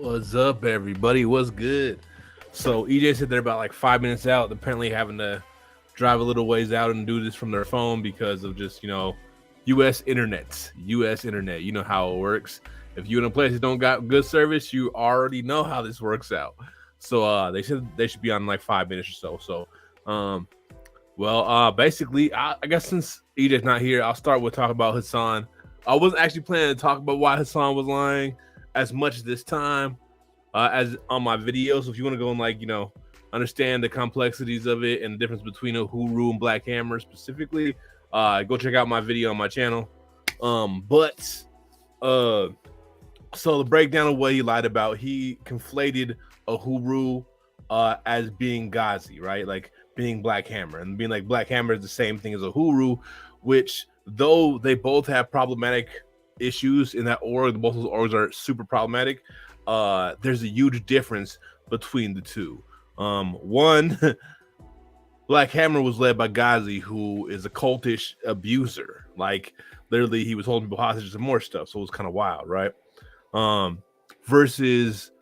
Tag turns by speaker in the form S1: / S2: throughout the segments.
S1: What's up, everybody? What's good? So EJ said they're about like 5 minutes out. Apparently, having to drive a little ways out and do this from their phone because of just U.S. internet. U.S. internet. You know how it works. If you in a place that don't got good service, you already know how this works out. So they said they should be on like 5 minutes or so. Basically, I guess since EJ's not here, I'll start with talking about Hassan. I wasn't actually planning to talk about why Hassan was lying as much this time as on my video. So if you want to go and understand the complexities of it and the difference between Uhuru and Black Hammer specifically, go check out my video on my channel. So the breakdown of what he lied about, he conflated Uhuru as being Ghazi, right? Like being Black Hammer, and being like Black Hammer is the same thing as Uhuru, which though they both have problematic issues in that org, both of those orgs are super problematic. There's a huge difference between the two. One, Black Hammer was led by Ghazi, who is a cultish abuser. Like literally, he was holding people hostage and more stuff. So it was kind of wild, right? Versus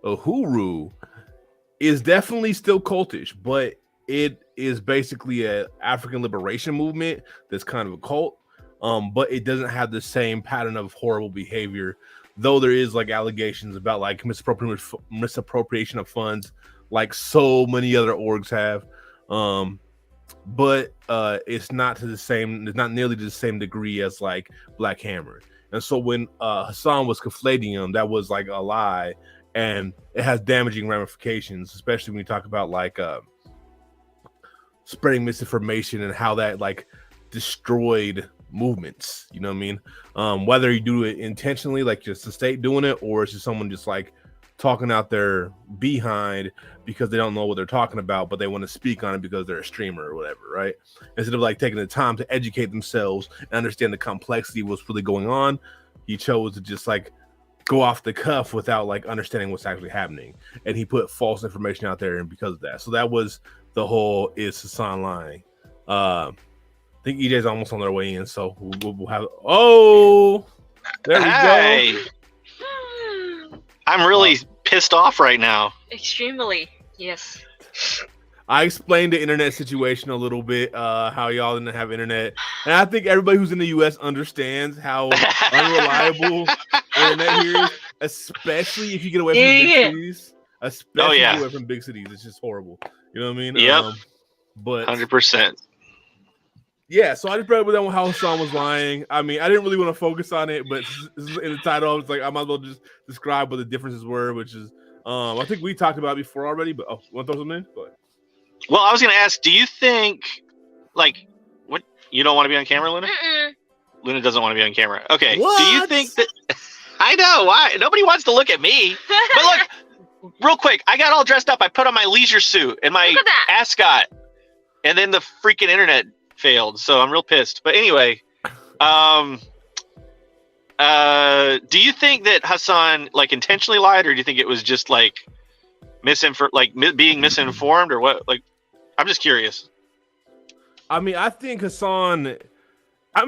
S1: Uhuru is definitely still cultish, but it is basically a African liberation movement that's kind of a cult. But it doesn't have the same pattern of horrible behavior, though there is like allegations about like misappropriation of funds, like so many other orgs have. But it's not to the same, it's not nearly to the same degree as like Black Hammer. And so when Hassan was conflating them, that was like a lie, and it has damaging ramifications, especially when you talk about like spreading misinformation and how that like destroyed movements. You know what I mean? Whether you do it intentionally, like just the state doing it, or it's just someone just like talking out their behind because they don't know what they're talking about, but they want to speak on it because they're a streamer or whatever, right? Instead of like taking the time to educate themselves and understand the complexity of what's really going on, he chose to just like go off the cuff without like understanding what's actually happening, and he put false information out there, and because of that, so that was the whole is Hassan lying. I think EJ's almost on their way in, so we'll have. Oh, there we go.
S2: I'm really pissed off right now.
S3: Extremely, yes.
S1: I explained the internet situation a little bit, how y'all didn't have internet, and I think everybody who's in the U.S. understands how unreliable internet here is, especially if you get away from big cities. Especially if you get away from big cities, it's just horrible. You know what I mean?
S2: Yep.
S1: But
S2: 100%.
S1: Yeah, so I just brought up with how Hassan was lying. I mean, I didn't really want to focus on it, but in the title, I was like, I might as well just describe what the differences were, which is, I think we talked about it before already, but want to throw something in? Go ahead.
S2: Well, I was going to ask, do you think, like, what, you don't want to be on camera, Luna?
S3: Mm-mm.
S2: Luna doesn't want to be on camera. Okay.
S1: What?
S2: Do you think that, I know, why? Nobody wants to look at me. But look, real quick, I got all dressed up. I put on my leisure suit and my ascot, and then the freaking internet failed, so I'm real pissed. But anyway, do you think that Hassan like intentionally lied, or do you think it was just like being misinformed, or what? Like, I'm just curious.
S1: I mean, I think Hassan,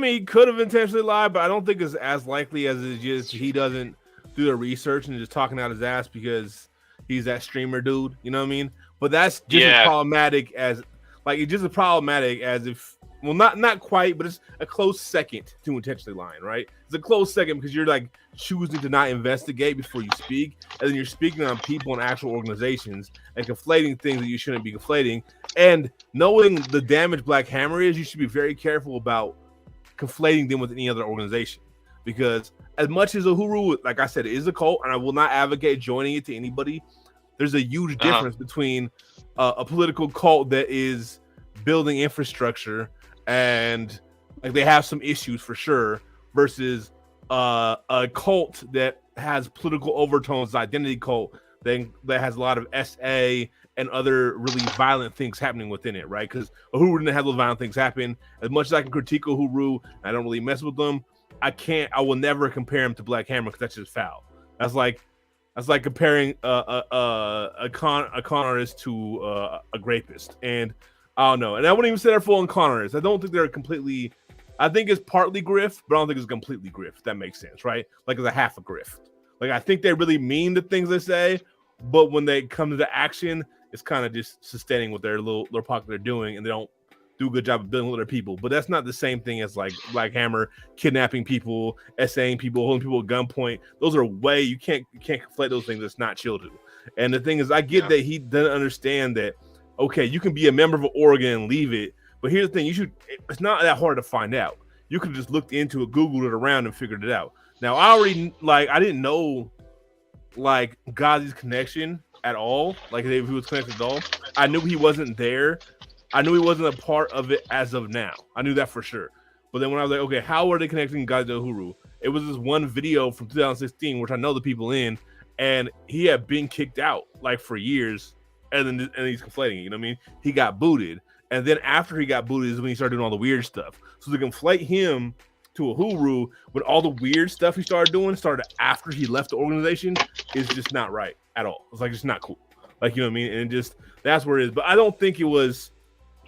S1: he could have intentionally lied, but I don't think it's as likely as it's just he doesn't do the research and just talking out his ass because he's that streamer dude. You know what I mean? But that's just as problematic as it's just as problematic as if. Well, not quite, but it's a close second to intentionally lying, right? It's a close second because you're like choosing to not investigate before you speak, and then you're speaking on people and actual organizations and conflating things that you shouldn't be conflating. And knowing the damage Black Hammer is, you should be very careful about conflating them with any other organization, because as much as Uhuru, like I said, it is a cult, and I will not advocate joining it to anybody. There's a huge difference between a political cult that is building infrastructure and like they have some issues for sure, versus a cult that has political overtones, identity cult that has a lot of SA and other really violent things happening within it, right? Because Uhuru didn't have those violent things happen. As much as I can critique Uhuru, I don't really mess with them. I will never compare him to Black Hammer because that's just foul. That's like comparing a con artist to a rapist, and I don't know. And I wouldn't even say they're full on con artists. I don't think they're completely I think it's partly grift, but I don't think it's completely grift. If that makes sense, right? Like it's a half a grift. Like I think they really mean the things they say, but when they come to the action, it's kind of just sustaining what their little pocket they're doing, and they don't do a good job of building with their people. But that's not the same thing as like Black Hammer kidnapping people, essaying people, holding people at gunpoint. Those are way you can't conflate those things. That's not chill to. And the thing is, I get that he doesn't understand that. Okay, you can be a member of Oregon and leave it, but here's the thing: it's not that hard to find out. You could just looked into it, Googled it around, and figured it out. Now I didn't know like Ghazi's connection at all, like if he was connected at all. I knew he wasn't there. I knew he wasn't a part of it as of now. I knew that for sure. But then when I was like, okay, how are they connecting Ghazi to Uhuru? It was this one video from 2016, which I know the people in, and he had been kicked out like for years, and he's conflating it. You know what I mean? He got booted, and then after he got booted is when he started doing all the weird stuff. So to conflate him to Uhuru when all the weird stuff he started doing started after he left the organization is just not right at all. It's like just not cool. Like, you know what I mean? And just that's where it is. But I don't think it was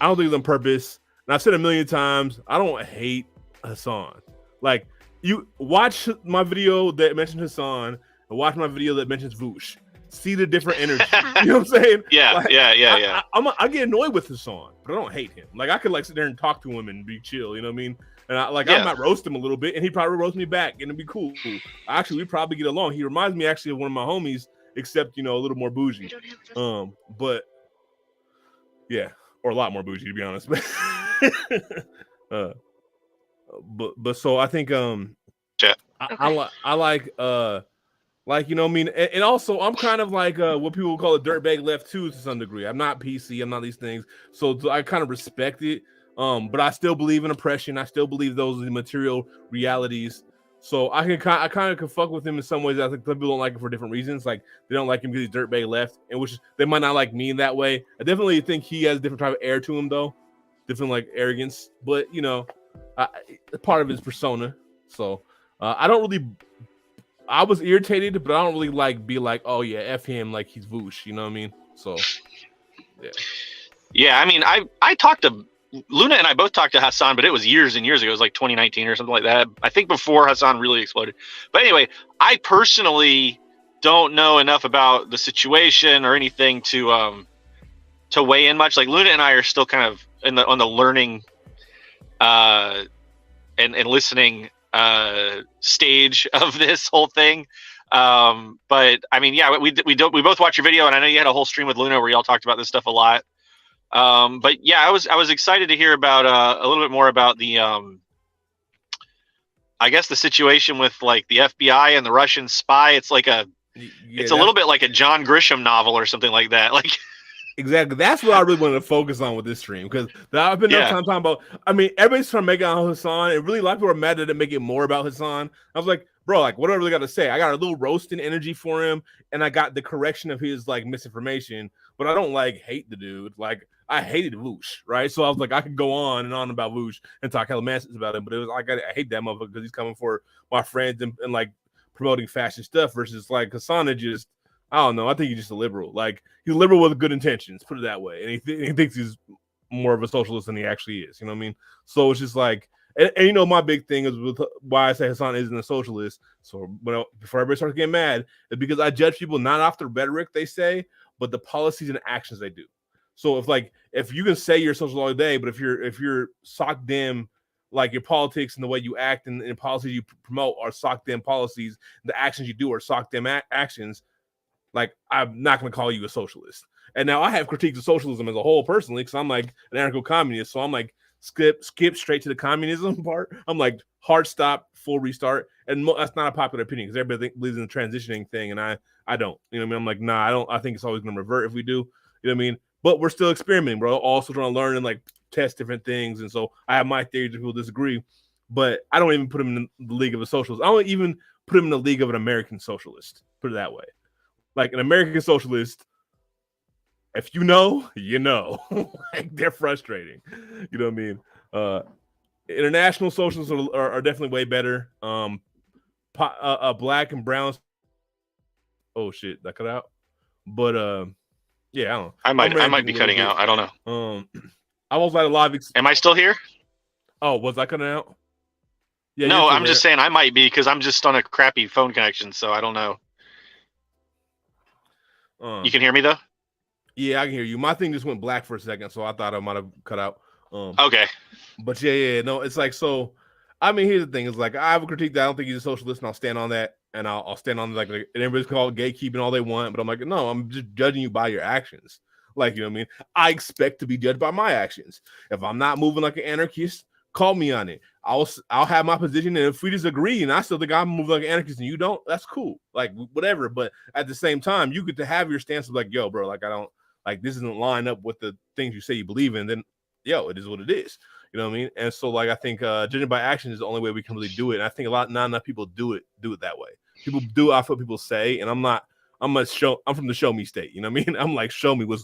S1: on purpose. And I've said a million times, I don't hate Hassan. Like, you watch my video that mentioned Hassan and watch my video that mentions Voosh. See the different energy. You know what I'm saying?
S2: Yeah,
S1: like,
S2: yeah.
S1: I get annoyed with Hassan, but I don't hate him. Like, I could like sit there and talk to him and be chill. You know what I mean? And I might roast him a little bit, and he probably roast me back, and it'd be cool. Actually, we probably get along. He reminds me actually of one of my homies, except a little more bougie. But yeah, or a lot more bougie to be honest. But so I think I like you know what I mean, and also I'm kind of like what people call a dirtbag left too to some degree. I'm not PC. I'm not these things, so I kind of respect it. But I still believe in oppression. I still believe those are the material realities. So I kind of can fuck with him in some ways. I think some people don't like him for different reasons. Like they don't like him because he's dirtbag left, and which they might not like me in that way. I definitely think he has a different type of air to him, though, different like arrogance. But part of his persona. So I don't really. I was irritated, but I don't really like be like, oh yeah, F him, like he's Voosh. You know what I mean? So yeah.
S2: Yeah, I mean, I talked to Luna and I both talked to Hassan, but it was years and years ago. It was like 2019 or something like that. I think before Hassan really exploded. But anyway, I personally don't know enough about the situation or anything to weigh in much. Like Luna and I are still kind of on the learning and listening stage of this whole thing. But I mean, yeah, we both watched your video, and I know you had a whole stream with Luna where y'all talked about this stuff a lot. But yeah, I was excited to hear about a little bit more about the I guess the situation with like the FBI and the Russian spy. It's like it's a little bit like a John Grisham novel or something like that. Like
S1: exactly, that's what I really wanted to focus on with this stream, because I've been enough time talking about. I mean, everybody's trying to make it on Hassan, and really a lot of people are mad that they make it more about Hassan. I was like, bro, like what do I really got to say? I got a little roasting energy for him, and I got the correction of his like misinformation, but I don't like hate the dude. Like I hated Voosh, right? So I was like, I could go on and on about Voosh and talk hella messages about him, but it was like I hate that motherfucker because he's coming for my friends and like promoting fashion stuff versus like Hassan is just, I don't know. I think he's just a liberal. Like he's a liberal with good intentions, put it that way, and he thinks he's more of a socialist than he actually is. You know what I mean? So it's just like, and my big thing is with why I say Hassan isn't a socialist. So before everybody starts getting mad, is because I judge people not off the rhetoric they say, but the policies and actions they do. So if you can say you're social all day, but if you're sock them, like your politics and the way you act and the policies you promote are sock them policies, the actions you do are sock them actions. Like I'm not going to call you a socialist. And now I have critiques of socialism as a whole personally, because I'm like an anarcho-communist. So I'm like skip straight to the communism part. I'm like hard stop, full restart, and that's not a popular opinion because everybody believes in the transitioning thing, and I don't. You know what I mean? I'm like, nah, I don't. I think it's always going to revert if we do. You know what I mean? But we're still experimenting, bro. Also trying to learn and like test different things. And so I have my theories. People disagree, but I don't even put him in the league of a socialist. I don't even put him in the league of an American socialist. Put it that way. Like an American socialist, if you know, you know. Like they're frustrating. You know what I mean? International socialists are definitely way better. Black and brown. Oh shit, that cut out. But yeah, I don't know.
S2: I might be cutting out. I don't know.
S1: I was like a lot of.
S2: Am I still here?
S1: Oh, was I cutting out? Yeah,
S2: No, I'm just saying I might be because I'm just on a crappy phone connection, so I don't know. You can hear me though?
S1: Yeah, I can hear you. My thing just went black for a second, so I thought I might have cut out.
S2: Okay.
S1: But yeah, no, it's like, so. I mean, here's the thing: is like, I have a critique that I don't think he's a socialist, and I'll stand on that, and I'll stand on like and everybody's called gatekeeping all they want, but I'm like, no, I'm just judging you by your actions. Like, you know what I mean? I expect to be judged by my actions. If I'm not moving like an anarchist, call me on it. I'll have my position, and if we disagree, and I still think I'm moving like an anarchist, and you don't, that's cool. Like, whatever. But at the same time, you get to have your stance of like, yo, bro, like, I don't like this doesn't line up with the things you say you believe in. Then, yo, it is what it is. You know what I mean? And so, like, I think judging by action is the only way we can really do it. And I think not enough people do it that way. People do off what people say, and I'm from the show me state. You know what I mean? I'm like, show me what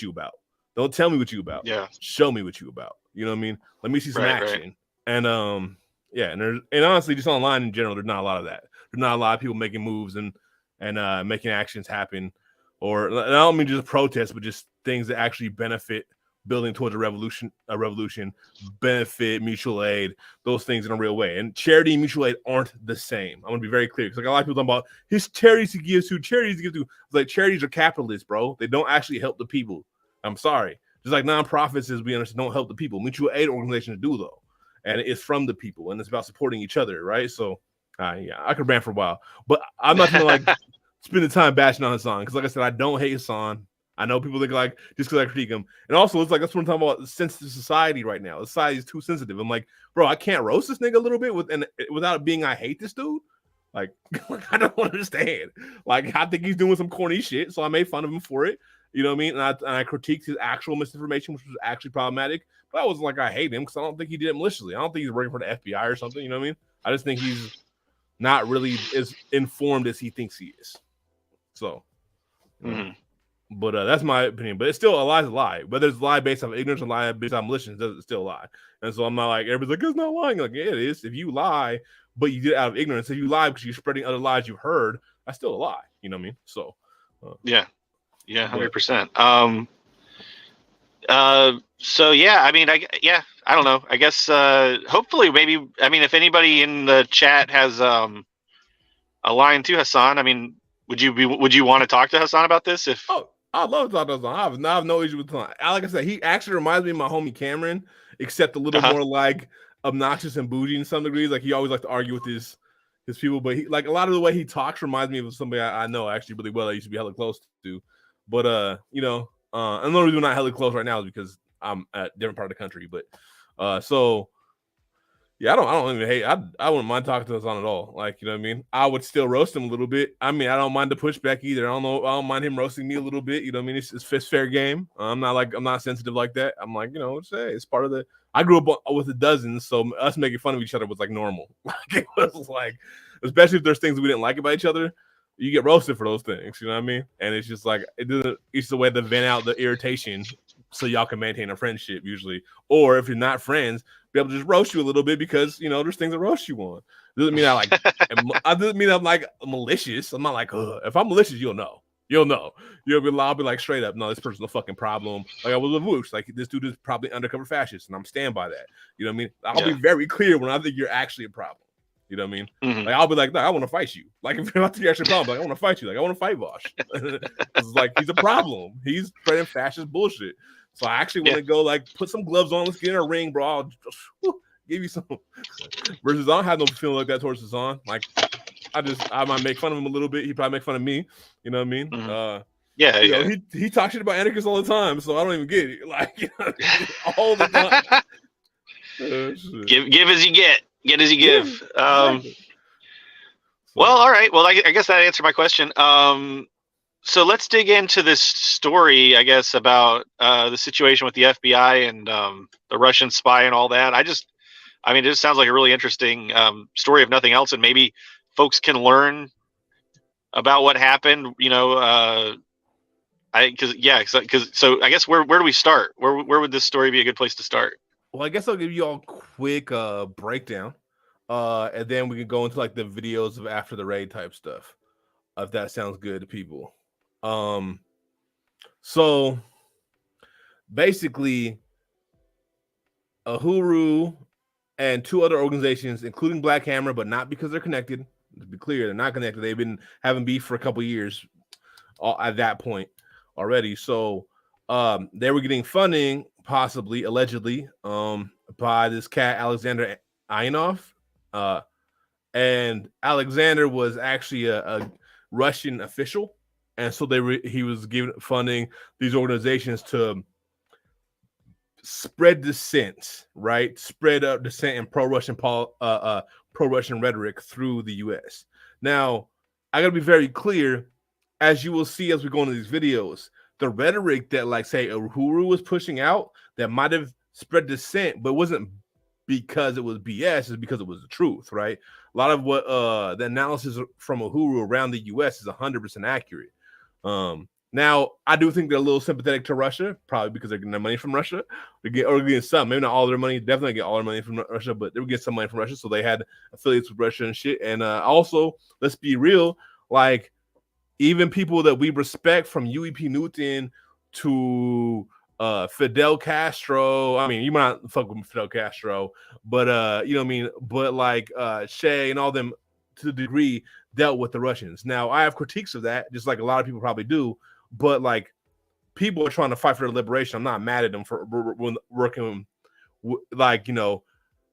S1: you about. Don't tell me what you about.
S2: Yeah.
S1: Show me what you about. You know what I mean? Let me see some action. Right. And yeah, and honestly, just online in general, there's not a lot of that. There's not a lot of people making moves and making actions happen. Or I don't mean just protests, but just things that actually benefit building towards a revolution, benefit, mutual aid, those things in a real way. And charity and mutual aid aren't the same. I'm gonna be very clear, because like a lot of people talking about his charities he gives to. It's like, charities are capitalists, bro. They don't actually help the people. I'm sorry. Just like nonprofits, as we understand, don't help the people. Mutual aid organizations do, though, and it's from the people, and it's about supporting each other, right? So, yeah, I could rant for a while, but I'm not gonna like spend the time bashing on Hassan, because, like I said, I don't hate Hassan. I know people think like just because I critique him, and also it's like that's what I'm talking about. Sensitive society right now. The society is too sensitive. I'm like, bro, I can't roast this nigga a little bit without it being I hate this dude. Like I don't understand. Like, I think he's doing some corny shit, so I made fun of him for it. You know what I mean? And I critiqued his actual misinformation, which was actually problematic. But I wasn't like I hate him, because I don't think he did it maliciously. I don't think he's working for the FBI or something. You know what I mean? I just think he's not really as informed as he thinks he is. So. But that's my opinion. But it's still, a lie is a lie. Whether it's a lie based on ignorance or lie based on malicious, it's still a lie. And so I'm not like, everybody's like, it's not lying. Like, yeah, it is. If you lie, but you did it out of ignorance, if you lie because you're spreading other lies you've heard, that's still a lie. You know what I mean? So,
S2: yeah, 100%. So yeah, I mean, I don't know. I guess hopefully, maybe, I mean, if anybody in the chat has a line to Hassan, I mean, would you want to talk to Hassan about this?
S1: I'd love to talk to Hassan. I have no issue with Hassan. Like I said, he actually reminds me of my homie Cameron, except a little more like obnoxious and bougie in some degrees. Like, he always likes to argue with his people, but he, like, a lot of the way he talks reminds me of somebody I know actually really well. I used to be hella close to, but you know, and the only reason we're not hella close right now is because I'm at a different part of the country. But so. Yeah, I don't even hate. I wouldn't mind talking to Hassan at all. Like, you know what I mean? I would still roast him a little bit. I mean, I don't mind the pushback either. I don't mind him roasting me a little bit. You know what I mean? It's fair game. I'm not sensitive like that. I'm like, you know, it's part of the. I grew up with a dozen, so us making fun of each other was like normal. Like, it was like, especially if there's things we didn't like about each other, you get roasted for those things. You know what I mean? And it's just like, it doesn't. It's the way to vent out the irritation, so y'all can maintain a friendship usually. Or if you're not friends, be able to just roast you a little bit, because, you know, there's things to roast you on. Doesn't mean I doesn't mean I'm like malicious. I'm not like, if I'm malicious, you'll know. I'll be like, straight up, no, this person's a fucking problem. Like I was with Woosh, like, this dude is probably undercover fascist, and I'm stand by that. You know what I mean? I'll be very clear when I think you're actually a problem. You know what I mean?
S2: Mm-hmm.
S1: Like, I'll be like, no, I want to fight you. Like, if I think you're actually a problem, like, I want to fight you. Like, I want to fight Vosh. It's like, he's a problem. He's spreading fascist bullshit. So I actually want to go, like, put some gloves on. Let's get in a ring, bro. I'll just give you some. Versus, I don't have no feeling like that towards Hassan. Like, I might make fun of him a little bit. He probably make fun of me. You know what I mean?
S2: Mm-hmm.
S1: You know, he talks shit about anarchists all the time, so I don't even get it. Like, you know, all the time.
S2: Give as you get. Get as you give. Exactly. Well, all right. Well, I guess that answered my question. So let's dig into this story, I guess, about the situation with the FBI and the Russian spy and all that. I mean, it just sounds like a really interesting story, if nothing else, and maybe folks can learn about what happened. You know, so I guess where do we start? Where would this story be a good place to start?
S1: Well, I guess I'll give you all a quick breakdown, and then we can go into like the videos of after the raid type stuff, if that sounds good to people. So basically, Uhuru and 2 other organizations, including Black Hammer, but not because they're connected. To be clear, they're not connected. They've been having beef for a couple years at that point already. So they were getting funding, possibly, allegedly, by this cat, Alexander Ionov. And Alexander was actually a Russian official. And so he was giving funding these organizations to spread dissent, right? Spread up dissent and pro-Russian pro-Russian rhetoric through the U.S. Now, I got to be very clear, as you will see as we go into these videos, the rhetoric that, like, say, Uhuru was pushing out that might have spread dissent, but it wasn't because it was BS, it's because it was the truth, right? A lot of what the analysis from Uhuru around the U.S. is 100% accurate. Now, I do think they're a little sympathetic to Russia, probably because they're getting their money from Russia. They're getting some, maybe not all their money, definitely get all their money from Russia, but they would get some money from Russia, so they had affiliates with Russia and shit. And also, let's be real, like, even people that we respect, from UEP Newton to Fidel Castro. I mean, you might not fuck with Fidel Castro, but you know what I mean? But like Shea and all them, to the degree, dealt with the Russians. Now, I have critiques of that, just like a lot of people probably do, but like, people are trying to fight for their liberation. I'm not mad at them for working like, you know,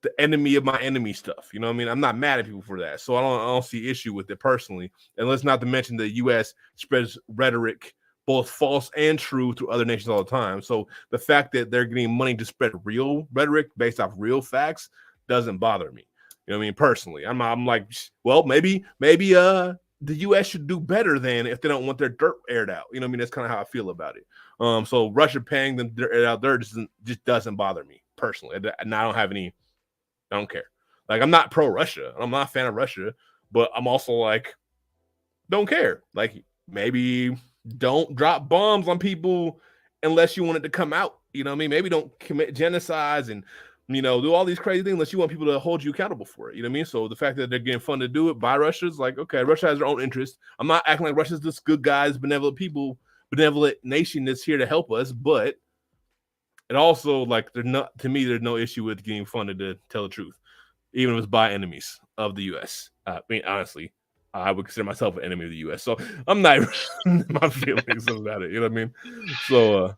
S1: the enemy of my enemy stuff. You know what I mean? I'm not mad at people for that. So I don't see issue with it personally. And let's not to mention the U.S. spreads rhetoric, both false and true, to other nations all the time. So the fact that they're getting money to spread real rhetoric based off real facts doesn't bother me. You know what I mean? Personally, I'm like, well, maybe the U.S. should do better than if they don't want their dirt aired out. You know what I mean? That's kind of how I feel about it. So Russia paying them to air out dirt just doesn't bother me personally. And I don't care. Like, I'm not pro-Russia. I'm not a fan of Russia, but I'm also like, don't care. Like, maybe don't drop bombs on people unless you want it to come out. You know what I mean? Maybe don't commit genocides and, you know, do all these crazy things unless you want people to hold you accountable for it. You know what I mean? So the fact that they're getting funded to do it by Russia is like, okay, Russia has their own interest. I'm not acting like Russia's this good guys, benevolent nation that's here to help us, but it also, like, there's no issue with getting funded to tell the truth, even if it's by enemies of the U.S. I mean, honestly, I would consider myself an enemy of the U.S., so I'm not my feelings about it. You know what I mean? So,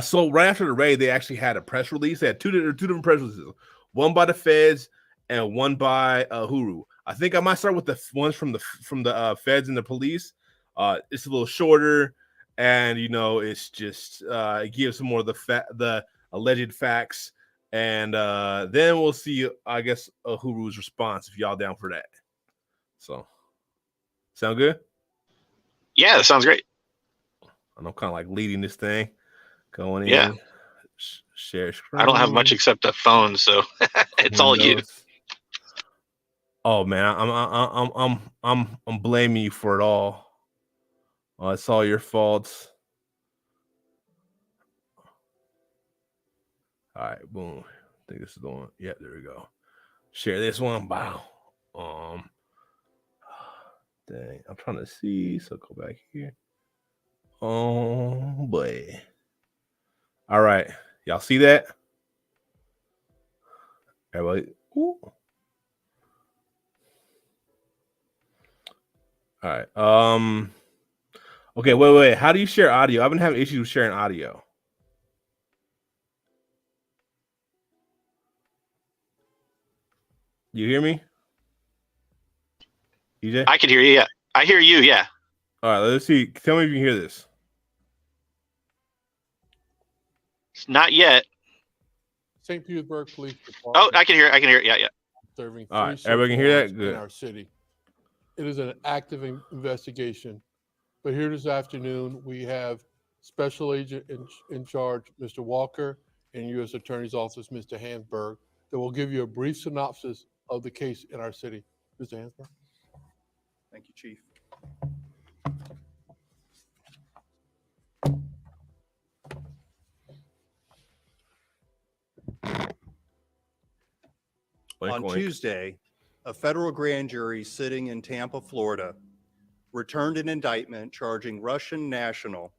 S1: so right after the raid, they actually had a press release. They had two different press releases, one by the feds and one by Uhuru. I think I might start with the ones from the feds and the police. It's a little shorter, and you know, it's just it gives some more of the alleged facts, and then we'll see, I guess, Uhuru's response, if y'all down for that. So, sound good?
S2: Yeah, that sounds great.
S1: And I'm kind of like leading this thing, going in.
S2: Yeah.
S1: Share screen.
S2: I don't have much except a phone, so it's all you.
S1: Oh man, I'm blaming you for it all. It's all your fault. All right, boom. I think this is the one. Yeah, there we go. Share this one. Wow. Dang, I'm trying to see. So go back here. Oh boy. All right, y'all see that? Everybody. Ooh. All right. Okay, wait. How do you share audio? I've been having issues with sharing audio. You hear me? EJ?
S2: I can hear you, yeah. I hear you, yeah.
S1: All right, let's see. Tell me if you can hear this.
S2: Not yet.
S4: St. Petersburg Police Department.
S2: Oh, I can hear it, yeah.
S4: Serving
S1: all right,
S4: 3
S1: everybody can hear that?
S4: in
S1: Good.
S4: our city. It is an active investigation. But here this afternoon, we have Special Agent in charge, Mr. Walker, and U.S. Attorney's Office, Mr. Hansberg, that will give you a brief synopsis of the case in our city. Mr. Hansberg.
S5: Thank you, Chief. On Tuesday, a federal grand jury sitting in Tampa, Florida, returned an indictment charging Russian national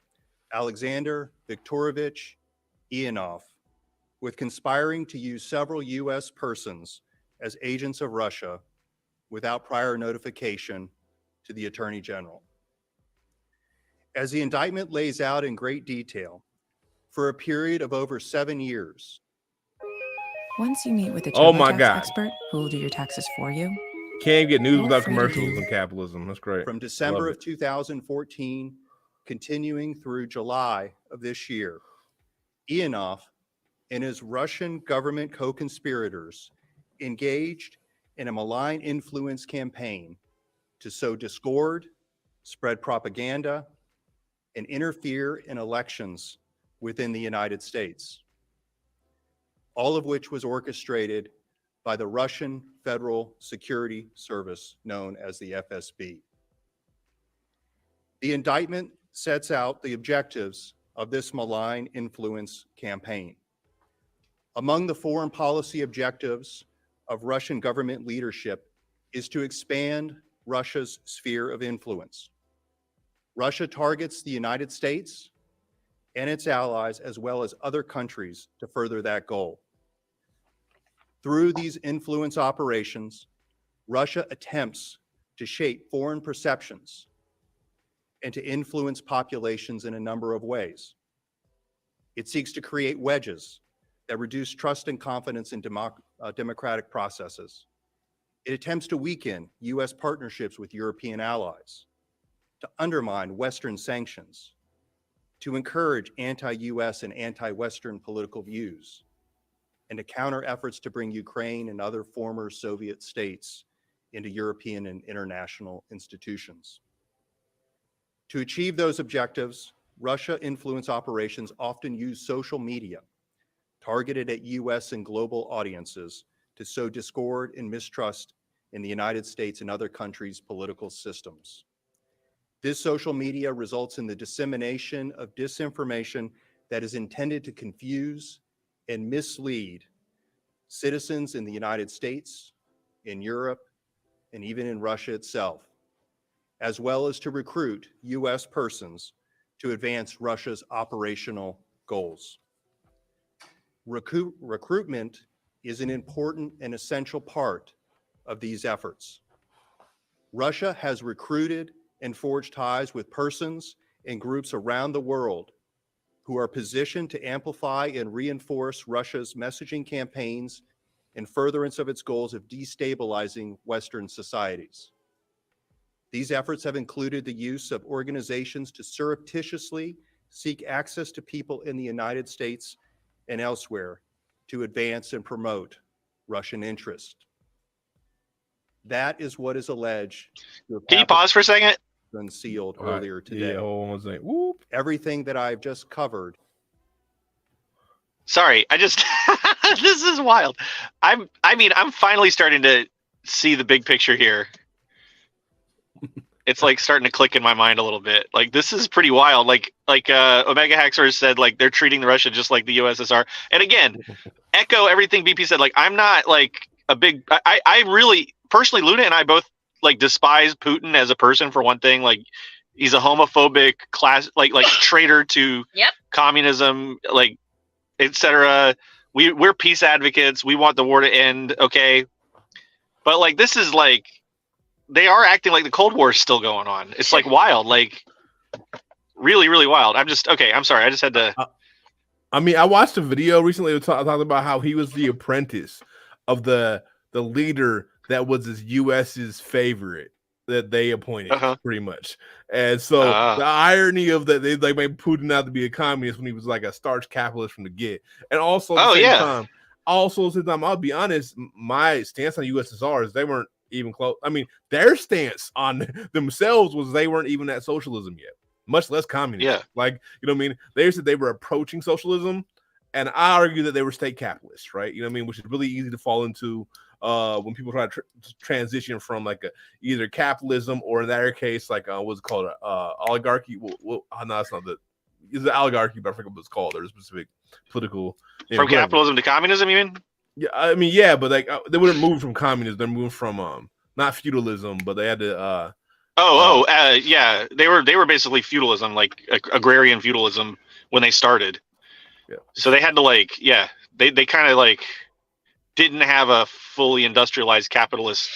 S5: Alexander Viktorovich Ionov with conspiring to use several U.S. persons as agents of Russia without prior notification to the Attorney General. As the indictment lays out in great detail, for a period of over 7 years.
S6: Once you meet with a
S1: Oh my
S6: TurboTax
S1: God.
S6: expert who will do your taxes for you,
S1: Can't get news
S6: You're
S1: without
S6: free to
S1: commercials
S6: do-
S1: and capitalism. That's great.
S5: From December
S1: Love
S5: of 2014, continuing through July of this year, Ionov and his Russian government co-conspirators engaged in a malign influence campaign to sow discord, spread propaganda, and interfere in elections within the United States, all of which was orchestrated by the Russian Federal Security Service, known as the FSB. The indictment sets out the objectives of this malign influence campaign. Among the foreign policy objectives of Russian government leadership is to expand Russia's sphere of influence. Russia targets the United States and its allies, as well as other countries, to further that goal. Through these influence operations, Russia attempts to shape foreign perceptions and to influence populations in a number of ways. It seeks to create wedges that reduce trust and confidence in democratic processes. It attempts to weaken U.S. partnerships with European allies, to undermine Western sanctions, to encourage anti-U.S. and anti-Western political views, and to counter efforts to bring Ukraine and other former Soviet states into European and international institutions. To achieve those objectives, Russia influence operations often use social media targeted at U.S. and global audiences to sow discord and mistrust in the United States and other countries' political systems. This social media results in the dissemination of disinformation that is intended to confuse and mislead citizens in the United States, in Europe, and even in Russia itself, as well as to recruit U.S. persons to advance Russia's operational goals. Recruitment is an important and essential part of these efforts. Russia has recruited and forged ties with persons and groups around the world who are positioned to amplify and reinforce Russia's messaging campaigns in furtherance of its goals of destabilizing Western societies. These efforts have included the use of organizations to surreptitiously seek access to people in the United States and elsewhere to advance and promote Russian interest. That is what is alleged.
S2: Can you pause for a second?
S5: Unsealed
S1: All right.
S5: earlier today.
S1: Yeah, hold on one second. Whoop.
S5: Everything that I've just covered.
S2: Sorry, I just this is wild. I'm finally starting to see the big picture here. It's like starting to click in my mind a little bit. Like, this is pretty wild. Like Omega Haxor said, like, they're treating Russia just like the USSR. And again, echo everything BP said. Like, I'm not like a big. I really personally, Luna and I both like despise Putin as a person, for one thing. Like, he's a homophobic class, like traitor to communism, like, etc. We're peace advocates. We want the war to end. Okay, but like, this is like, they are acting like the Cold War is still going on. It's like wild, like really, really wild. I'm sorry. I just had to.
S1: I mean, I watched a video recently talking about how he was the apprentice of the leader that was his U.S.'s favorite that they appointed, pretty much. And so the irony of that, they like made Putin out to be a communist when he was like a starch capitalist from the get. And also at the same time, I'll be honest, my stance on USSR is they weren't even close. I mean, their stance on themselves was they weren't even at socialism yet, much less communism.
S2: Yeah.
S1: Like, you know what I mean? They said they were approaching socialism, and I argue that they were state capitalists, right? You know what I mean? Which is really easy to fall into when people try to transition from like either capitalism or in their case, like what's it called, oligarchy. No, that's not it's an oligarchy, but I forget what it's called. There's a specific political
S2: from capitalism to communism, you mean?
S1: Yeah, I mean, yeah, but like they wouldn't move from communism. They're moving from not feudalism, but they had to.
S2: Yeah, they were basically feudalism, like agrarian feudalism when they started.
S1: Yeah.
S2: So they had to they kind of like didn't have a fully industrialized capitalist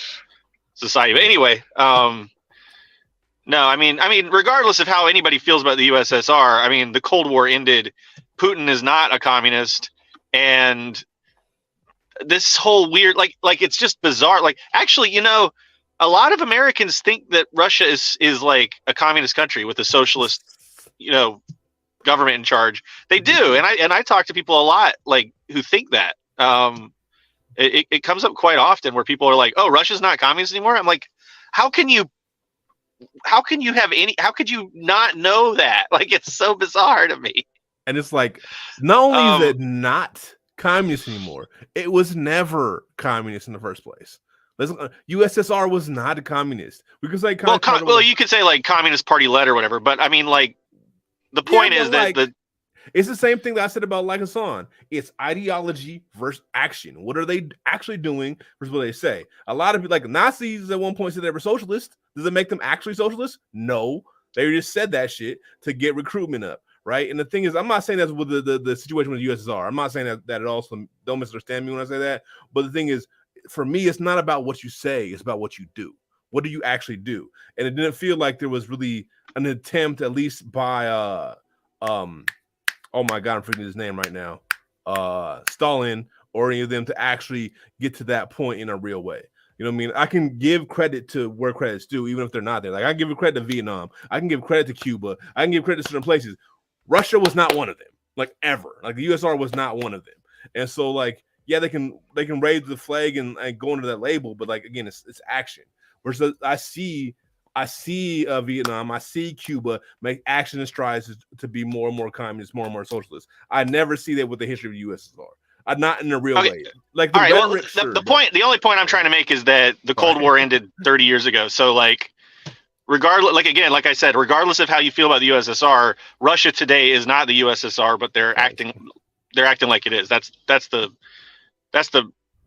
S2: society. But anyway, no, I mean, regardless of how anybody feels about the USSR, I mean, the Cold War ended. Putin is not a communist, and this whole weird, like it's just bizarre. Like, actually, you know, a lot of Americans think that Russia is like a communist country with a socialist, you know, government in charge. They do, and I talk to people a lot like who think that. It comes up quite often where people are like, "Oh, Russia's not communist anymore." I'm like, how can you not know that? Like, it's so bizarre to me.
S1: And it's like, not only is it not communist anymore, it was never communist in the first place. USSR was not a communist. We could say
S2: well, you could say like Communist Party led or whatever, but I mean, like, the point is that
S1: it's the same thing that I said about like Hassan. It's ideology versus action. What are they actually doing versus what they say? A lot of people, like Nazis at one point said they were socialist. Does it make them actually socialist? No. They just said that shit to get recruitment up, right? And the thing is, I'm not saying that's with the situation with the USSR. I'm not saying that at all, so don't misunderstand me when I say that. But the thing is, for me, it's not about what you say. It's about what you do. What do you actually do? And it didn't feel like there was really an attempt, at least by oh my God, I'm forgetting his name right now. Stalin or any of them to actually get to that point in a real way. You know what I mean? I can give credit to where credit's due, even if they're not there. Like, I can give credit to Vietnam. I can give credit to Cuba. I can give credit to certain places. Russia was not one of them, like, ever. Like, the USSR was not one of them. And so, like, yeah, they can raise the flag and go under that label, but, like, again, it's action. Versus I see Vietnam, I see Cuba make action and strides to be more and more communist, more and more socialist. I never see that with the history of the USSR. Not in a real way. Like,
S2: all right, well, the only point I'm trying to make is that the Cold War ended 30 years ago. So, like, regardless, like, again, like I said, regardless of how you feel about the USSR, Russia today is not the USSR, but they're acting like it is. That's the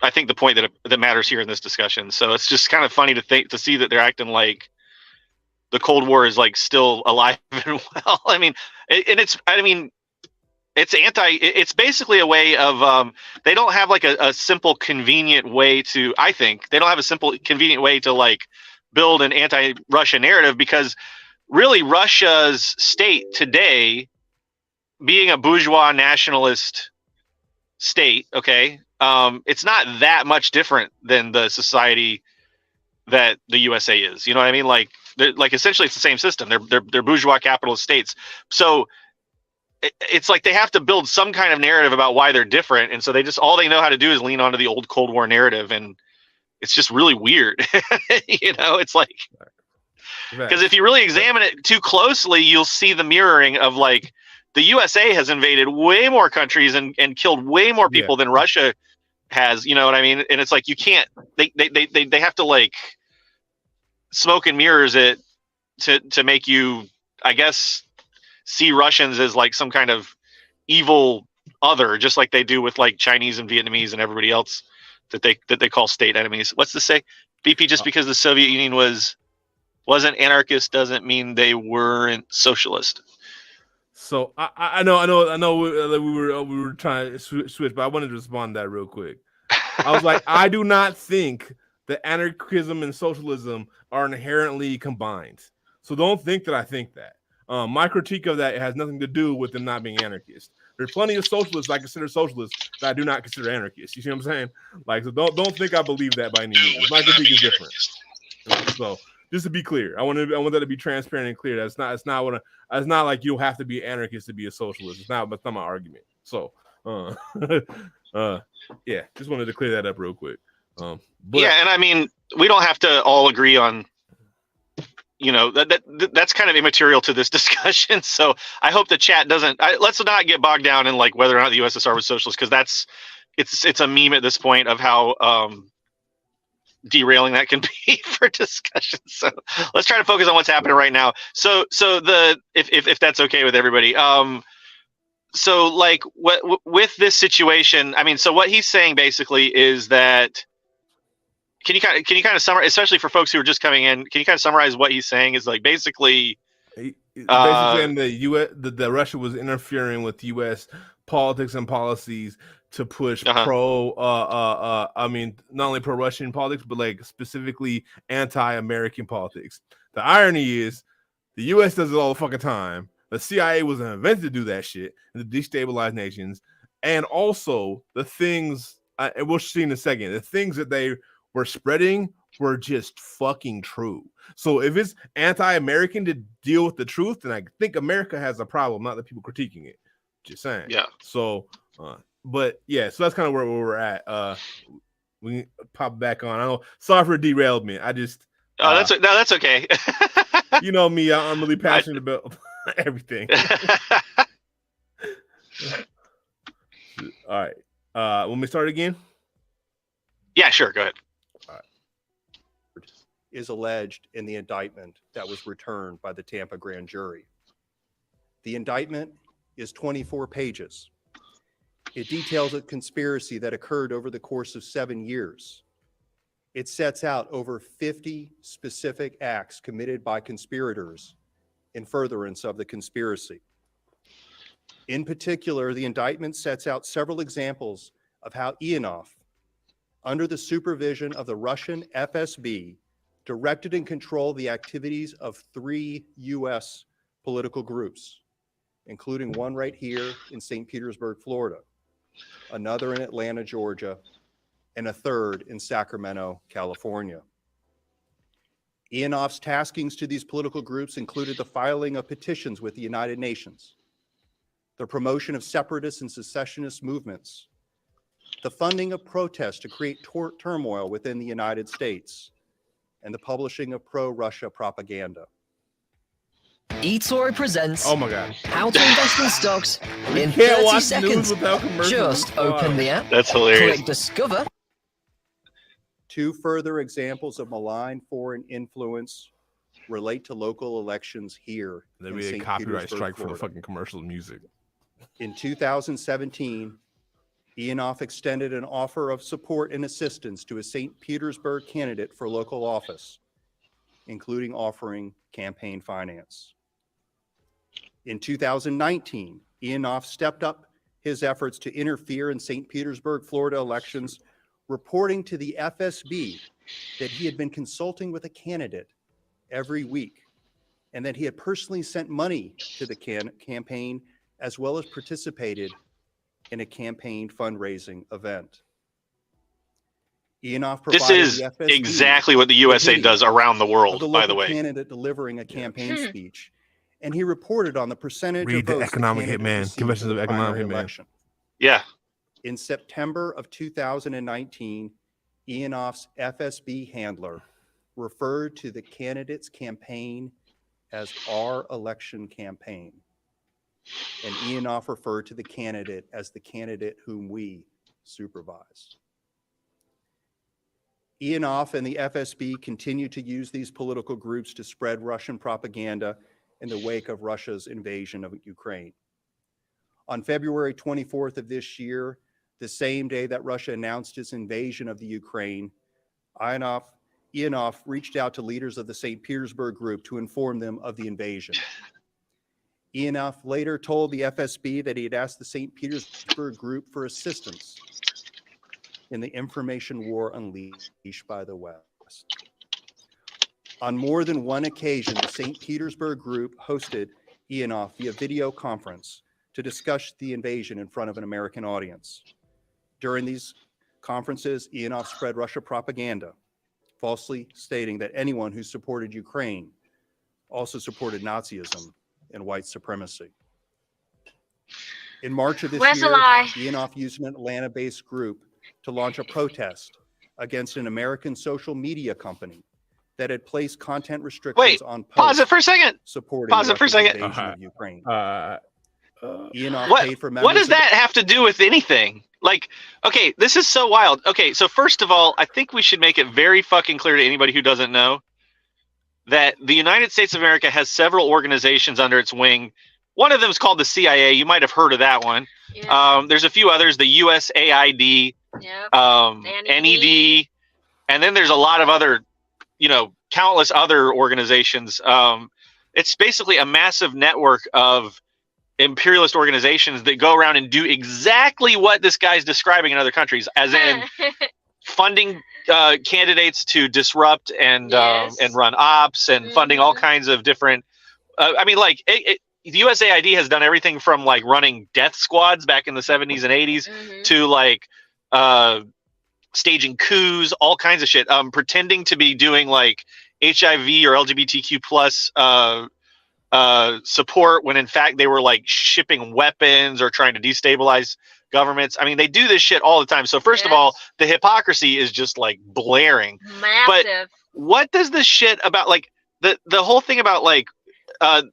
S2: I think the point that matters here in this discussion. So it's just kind of funny to see that they're acting like the Cold War is like still alive and well. I mean, it's basically a way of they don't have like a simple convenient way to, I think they don't have a simple convenient way to like build an anti-Russia narrative, because really Russia's state today, being a bourgeois nationalist state, okay, it's not that much different than the society that the USA is. You know what I mean? Like essentially it's the same system. They're bourgeois capitalist states. So it's like they have to build some kind of narrative about why they're different, and so all they know how to do is lean onto the old Cold War narrative, and it's just really weird. You know, it's like, because if you really examine it too closely, you'll see the mirroring of, like, the USA has invaded way more countries and killed way more people than Russia has. You know what I mean? And it's like, you can't. They have to, like, smoke and mirrors it to make you, I guess, see Russians as like some kind of evil other, just like they do with like Chinese and Vietnamese and everybody else that they call state enemies. What's this say? BP, just because the Soviet Union wasn't anarchist doesn't mean they weren't socialist.
S1: So I know we were trying to switch, but I wanted to respond to that real quick. I was like, I do not think that anarchism and socialism are inherently combined. So don't think that I think that. My critique of that has nothing to do with them not being anarchist. There's plenty of socialists I consider socialists that I do not consider anarchists. You see what I'm saying? Like, so don't think I believe that by any means. My critique is different. So just to be clear, I want that to be transparent and clear. It's not like you don't have to be an anarchist to be a socialist. That's not my argument. So yeah, just wanted to clear that up real quick. But,
S2: yeah, and I mean, we don't have to all agree on, you know, that's kind of immaterial to this discussion. So I hope the chat doesn't. Let's not get bogged down in like whether or not the USSR was socialist, because it's a meme at this point of how derailing that can be for discussion. So let's try to focus on what's happening right now. So if that's okay with everybody. So like with this situation, I mean, so what he's saying basically is that. Can you kind of summarize, especially for folks who are just coming in? Can you kind of summarize what he's saying? Is like basically
S1: saying that Russia was interfering with U.S. politics and policies to push
S2: Uh-huh.
S1: I mean, not only pro-Russian politics, but like specifically anti-American politics. The irony is the US does it all the fucking time. The CIA was invented to do that shit and to destabilize nations. And also the things, and we'll see in a second, the things that they were spreading were just fucking true. So if it's anti-American to deal with the truth, then I think America has a problem, not the people critiquing it. Just saying.
S2: Yeah.
S1: So, but yeah, so that's kind of where we're at. We can pop back on. I know. Sorry for derailed me. I just.
S2: That's okay.
S1: You know me. I'm really passionate about everything. All right. When we start again.
S2: Yeah, sure. Go ahead.
S1: All right.
S5: Is alleged in the indictment that was returned by the Tampa grand jury. The indictment is 24 pages. It details a conspiracy that occurred over the course of 7 years. It sets out over 50 specific acts committed by conspirators in furtherance of the conspiracy. In particular, the indictment sets out several examples of how Ionov, under the supervision of the Russian FSB, directed and controlled the activities of 3 U.S. political groups, including one right here in St. Petersburg, Florida, another in Atlanta, Georgia, and a third in Sacramento, California. Ionov's taskings to these political groups included the filing of petitions with the United Nations, the promotion of separatist and secessionist movements, the funding of protests to create turmoil within the United States, and the publishing of pro-Russia propaganda.
S7: eToro presents
S1: Oh my god.
S7: how to invest in stocks in
S1: Can't
S7: 30
S1: watch news
S7: seconds.
S1: without commercials.
S7: Just open the app,
S2: That's hilarious.
S7: click discover.
S5: 2 further examples of malign foreign influence relate to local elections here
S1: There'll
S5: in
S1: be a
S5: St.
S1: copyright
S5: Petersburg,
S1: strike for the
S5: Florida.
S1: fucking commercial music.
S5: In 2017, Ionov extended an offer of support and assistance to a St. Petersburg candidate for local office, including offering campaign finance. In 2019, Ionov stepped up his efforts to interfere in St. Petersburg, Florida elections, reporting to the FSB that he had been consulting with a candidate every week and that he had personally sent money to the campaign as well as participated in a campaign fundraising event. Ionov
S2: This
S5: provided
S2: is
S5: the FSB
S2: exactly what the USA
S5: video
S2: does around the
S5: of
S2: world,
S5: the
S2: by the
S5: local
S2: way.
S5: candidate delivering a campaign speech, and he reported on the percentage
S1: Read
S5: of
S1: the
S5: votes
S1: Economic
S5: candidate
S1: Hitman,
S5: received
S1: Confessions
S5: in
S1: of
S5: the
S1: Economic
S5: primary
S1: Hitman.
S5: election.
S2: Yeah.
S5: In September of 2019, Ionov's FSB handler referred to the candidate's campaign as our election campaign. And Ionov referred to the candidate as the candidate whom we supervise. Ionov and the FSB continue to use these political groups to spread Russian propaganda in the wake of Russia's invasion of Ukraine. On February 24th of this year, the same day that Russia announced its invasion of the Ukraine, Ionov reached out to leaders of the St. Petersburg group to inform them of the invasion. Ionov later told the FSB that he had asked the St. Petersburg group for assistance in the information war unleashed by the West. On more than one occasion, the St. Petersburg group hosted Ionov via video conference to discuss the invasion in front of an American audience. During these conferences, Ionov spread Russia propaganda, falsely stating that anyone who supported Ukraine also supported Nazism and white supremacy. In March of this
S3: Where's the
S5: year,
S3: lie?
S5: Ionov used an Atlanta-based group to launch a protest against an American social media company that had placed content restrictions on posts
S2: Pause it for a second.
S5: supporting
S2: Pause it for a
S5: Russia's
S2: second.
S5: invasion of Ukraine. Ionov
S2: What,
S5: paid for
S2: what does
S5: members of
S2: that have to do with anything? Like, okay, this is so wild. Okay, so first of all, I think we should make it very fucking clear to anybody who doesn't know that the United States of America has several organizations under its wing. One of them is called the CIA. You might have heard of that one.
S3: Yeah.
S2: There's a few others, the USAID,
S3: Yep.
S2: NED, and then there's a lot of other, countless other organizations. It's basically a massive network of imperialist organizations that go around and do exactly what this guy's describing in other countries, as in funding candidates to disrupt and run ops, and funding all kinds of different. I mean, like the USAID has done everything from like running death squads back in the 70s and 80s to like staging coups, all kinds of shit, pretending to be doing like HIV or LGBTQ plus support when in fact they were like shipping weapons or trying to destabilize governments. I mean, they do this shit all the time. So first of all, the hypocrisy is just like blaring.
S3: Massive.
S2: But what does this shit about like the whole thing about like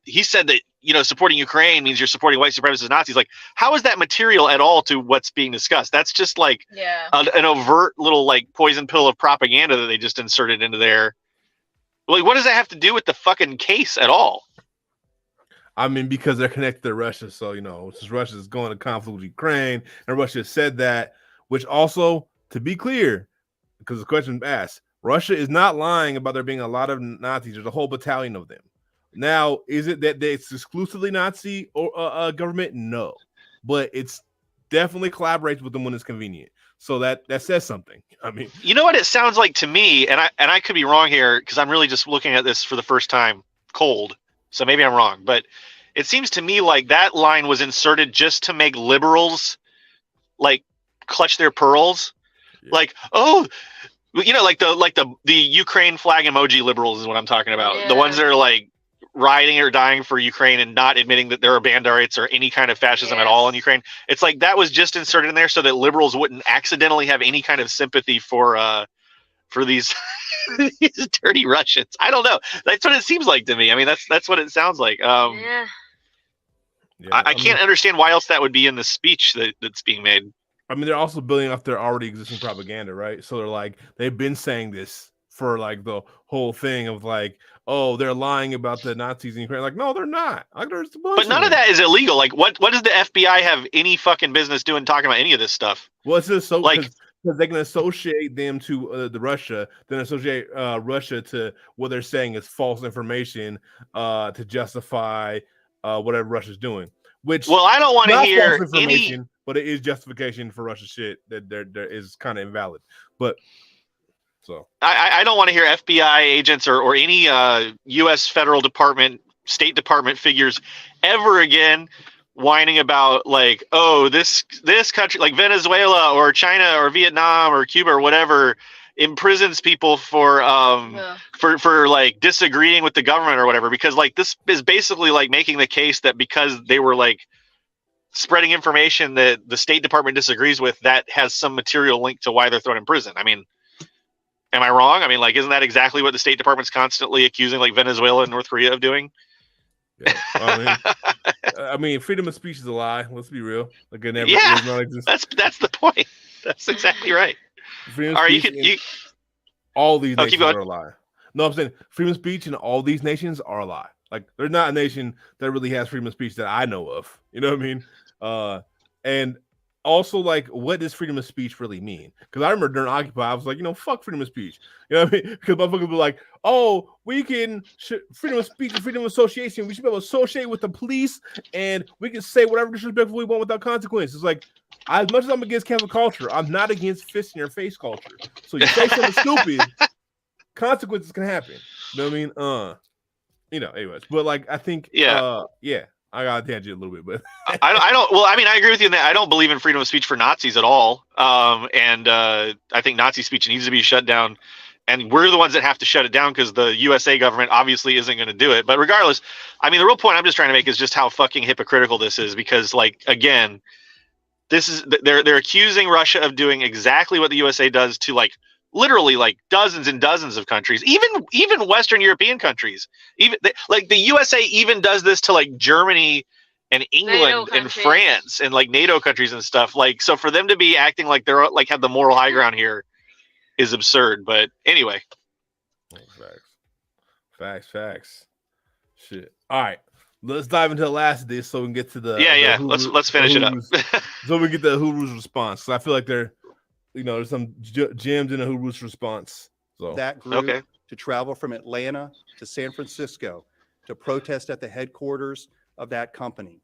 S2: he said that, you know, supporting Ukraine means you're supporting white supremacist Nazis. Like, how is that material at all to what's being discussed? That's just like an overt little like poison pill of propaganda that they just inserted into there. Like, what does that have to do with the fucking case at all?
S1: I mean, because they're connected to Russia. So, you know, since Russia is going to conflict with Ukraine, and Russia said that, which also, to be clear, because the question asked, Russia is not lying about there being a lot of Nazis. There's a whole battalion of them. Now, is it that it's exclusively Nazi or government? No, but it's definitely collaborates with them when it's convenient. So that says something. I mean,
S2: you know what it sounds like to me, and I could be wrong here because I'm really just looking at this for the first time cold. So maybe I'm wrong, but it seems to me like that line was inserted just to make liberals like clutch their pearls. Yeah. Like, oh, you know, like the Ukraine flag emoji liberals is what I'm talking about. Yeah. The ones that are like rioting or dying for Ukraine and not admitting that there are bandarites or any kind of fascism at all in Ukraine. It's like that was just inserted in there so that liberals wouldn't accidentally have any kind of sympathy for these these dirty Russians. I don't know. That's what it seems like to me. I mean, that's what it sounds like. I can't understand why else that would be in the speech that's being made.
S1: I mean, they're also building off their already existing propaganda, right? So they're like, they've been saying this for like the whole thing of like, oh, they're lying about the Nazis in Ukraine. Like, no, they're not. Like,
S2: but none of that is illegal. Like, what does the FBI have any fucking business doing talking about any of this stuff?
S1: Well, it's just so like because they can associate them to the Russia, then associate Russia to what they're saying is false information to justify whatever Russia's doing. Which,
S2: well, I don't want to hear any,
S1: but it is justification for Russia's shit that there is kind of invalid. But so
S2: I don't want to hear FBI agents or any U.S. federal department, State Department figures ever again whining about like, oh, this country like Venezuela or China or Vietnam or Cuba or whatever imprisons people for like disagreeing with the government or whatever, because like this is basically like making the case that because they were like spreading information that the State Department disagrees with, that has some material link to why they're thrown in prison. I mean, am I wrong? I mean, like, isn't that exactly what the State Department's constantly accusing like Venezuela and North Korea of doing?
S1: Yeah. I mean, freedom of speech is a lie. Let's be real. Like, it never,
S2: that's the point. That's exactly right.
S1: Freedom of speech all these nations are a lie. No, I'm saying freedom of speech in all these nations are a lie. Like, there's not a nation that really has freedom of speech that I know of. You know what I mean? And also, like, what does freedom of speech really mean? Because I remember during Occupy, I was like, you know, fuck freedom of speech. You know what I mean? Because motherfuckers were like, oh, we can freedom of speech and freedom of association. We should be able to associate with the police, and we can say whatever disrespectful we want without consequences. It's like, as much as I'm against cancel culture, I'm not against fist in your face culture. So you say something stupid, consequences can happen. You know what I mean? You know, anyways. But like, I think, I got a tangent a little bit, but
S2: I don't. Well, I mean, I agree with you in that I don't believe in freedom of speech for Nazis at all. And I think Nazi speech needs to be shut down, and we're the ones that have to shut it down because the USA government obviously isn't going to do it. But regardless, I mean, the real point I'm just trying to make is just how fucking hypocritical this is, because, like, again, this is they're accusing Russia of doing exactly what the USA does to, like, literally like dozens and dozens of countries, even Western European countries. Even like the USA even does this to like Germany and England and France and like NATO countries and stuff. Like, so for them to be acting like they're like have the moral high ground here is absurd. But anyway,
S1: facts. Shit. All right, let's dive into the last of this so we can get to the
S2: let's finish it up.
S1: So we get the Uhuru's response. So I feel like there's some gems in Uhuru's response. So
S5: that group to travel from Atlanta to San Francisco to protest at the headquarters of that company.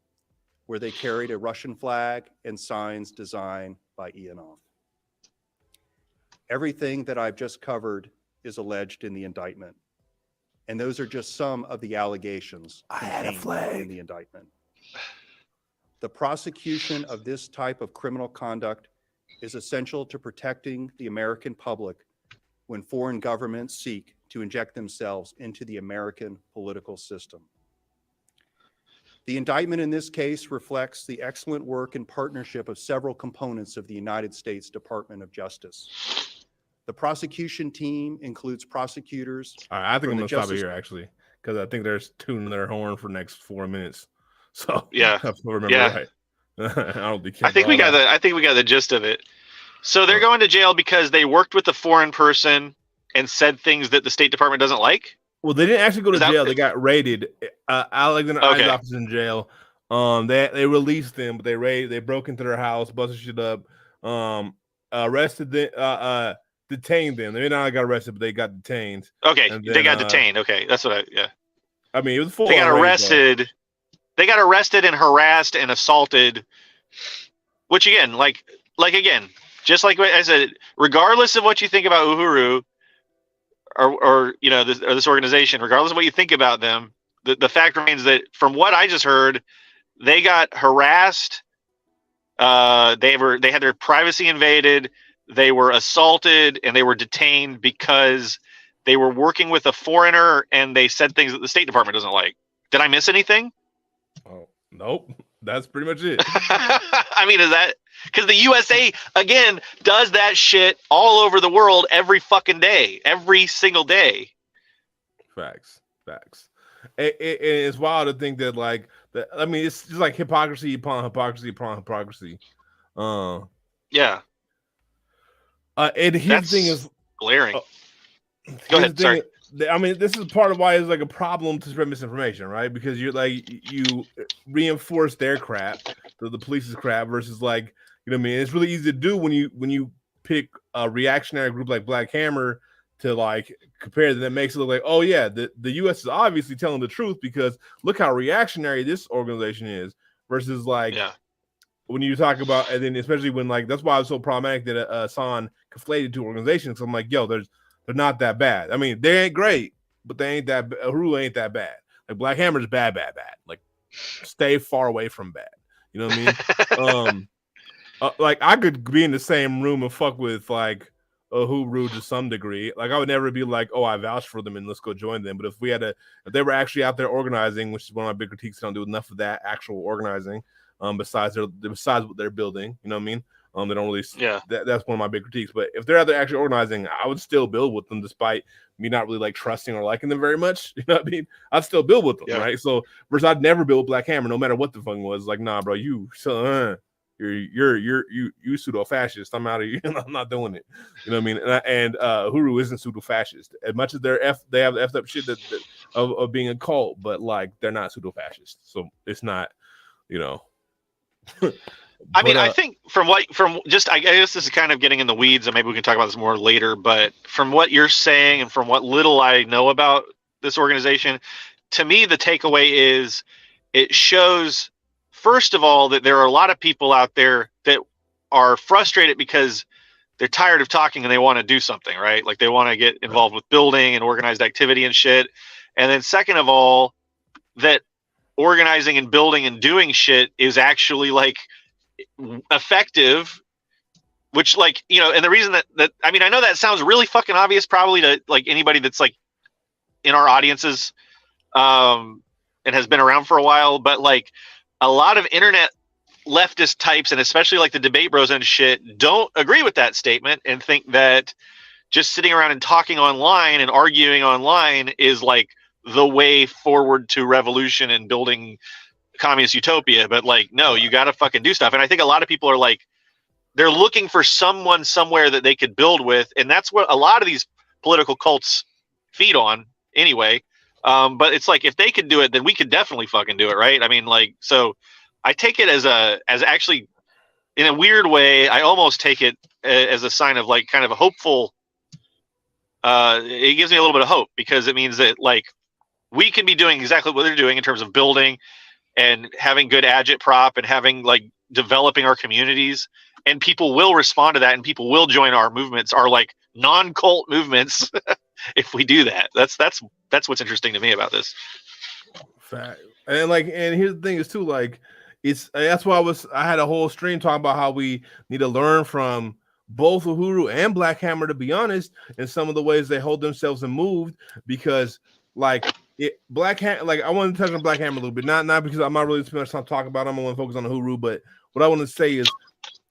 S5: where they carried a Russian flag and signs designed by Ianov. Everything that I've just covered is alleged in the indictment. And those are just some of the allegations contained in the indictment. The prosecution of this type of criminal conduct is essential to protecting the American public when foreign governments seek to inject themselves into the American political system. The indictment in this case reflects the excellent work and partnership of several components of the United States Department of Justice. The prosecution team includes prosecutors.
S1: All right, I think I'm going to stop it
S5: Justice-
S1: here, actually, because I think they're tuning their horn for the next 4 minutes. So
S2: Yeah.
S1: I have to remember
S2: Yeah.
S1: right.
S2: I think we got the gist of it. So they're going to jail because they worked with a foreign person and said things that the State Department doesn't like.
S1: Well, they didn't actually go to
S2: Is that-
S1: jail. They got raided. Alexander
S2: Okay.
S1: Ives office in jail. They released them, but they broke into their house, busted shit up, arrested them, detained them. They not got arrested, but they got detained.
S2: Okay,
S1: And
S2: they
S1: then,
S2: got detained. Okay, that's what
S1: I mean, it was full.
S2: They got
S1: on raid, though.
S2: arrested. They got arrested and harassed and assaulted. Which again, again, just like I said, regardless of what you think about Uhuru or this organization, regardless of what you think about them, the fact remains that from what I just heard, they got harassed. They had their privacy invaded. They were assaulted and they were detained because they were working with a foreigner and they said things that the State Department doesn't like. Did I miss anything?
S1: Oh, nope. That's pretty much it.
S2: I mean, is that because the USA again does that shit all over the world every fucking day, every single day?
S1: Facts. It's wild to think that I mean, it's just like hypocrisy upon hypocrisy upon hypocrisy.
S2: Yeah.
S1: And his
S2: That's
S1: thing is
S2: glaring. Go ahead. Sorry.
S1: I mean, this is part of why it's like a problem to spread misinformation, right? Because you reinforce their crap, the police's crap, versus what I mean. It's really easy to do when you pick a reactionary group like Black Hammer to compare. That makes it look like, oh yeah, the U.S. is obviously telling the truth because look how reactionary this organization is. Versus when you talk about, and then especially when that's why I was so problematic that Hassan conflated two organizations. I'm like, yo, they're not that bad. I mean, they ain't great, but they ain't that. Uhuru ain't that bad. Black Hammer's bad. Stay far away from bad. You know what I mean? I could be in the same room and fuck with Uhuru to some degree. I would never be like, oh, I vouch for them and let's go join them. But if they were actually out there organizing, which is one of my big critiques, they don't do enough of that actual organizing. Besides what they're building, you know what I mean? They don't really. Yeah. That's one of my big critiques. But if they're out there actually organizing, I would still build with them, despite me not really trusting or liking them very much. You know what I mean? I'd still build with them, right? So versus I'd never build with Black Hammer, no matter what the fucking was. Nah, bro, you're pseudo fascist. I'm out of here. I'm not doing it. You know what I mean? And Uhuru isn't pseudo fascist as much as they have the effed up shit of being a cult, but they're not pseudo fascist. So it's not,
S2: I mean, I think I guess this is kind of getting in the weeds, and maybe we can talk about this more later. But from what you're saying, and from what little I know about this organization, to me, the takeaway is it shows, first of all, that there are a lot of people out there that are frustrated because they're tired of talking and they want to do something, right? They want to get involved with building and organized activity and shit. And then second of all, that organizing and building and doing shit is actually effective, which and the reason that I mean, I know that sounds really fucking obvious probably to anybody that's in our audiences and has been around for a while, but a lot of internet leftist types, and especially the debate bros and shit, don't agree with that statement and think that just sitting around and talking online and arguing online is the way forward to revolution and building communist utopia. But no, you got to fucking do stuff. And I think a lot of people are they're looking for someone somewhere that they could build with. And that's what a lot of these political cults feed on anyway. But it's if they could do it, then we could definitely fucking do it. Right. I mean, so I take it as actually in a weird way, I almost take it as a sign of kind of a hopeful, it gives me a little bit of hope because it means that we can be doing exactly what they're doing in terms of building and having good agitprop and having like developing our communities, and people will respond to that and people will join our movements, our like non-cult movements if we do that. That's what's interesting to me about this.
S1: Fact. And like, and here's the thing is too, like, that's why I had a whole stream talking about how we need to learn from both Uhuru and Black Hammer, to be honest, in some of the ways they hold themselves and moved, because like Black Hammer, like I want to touch on Black Hammer a little bit, not because I'm not really spending much time talking about him. I want to focus on Uhuru, but what I want to say is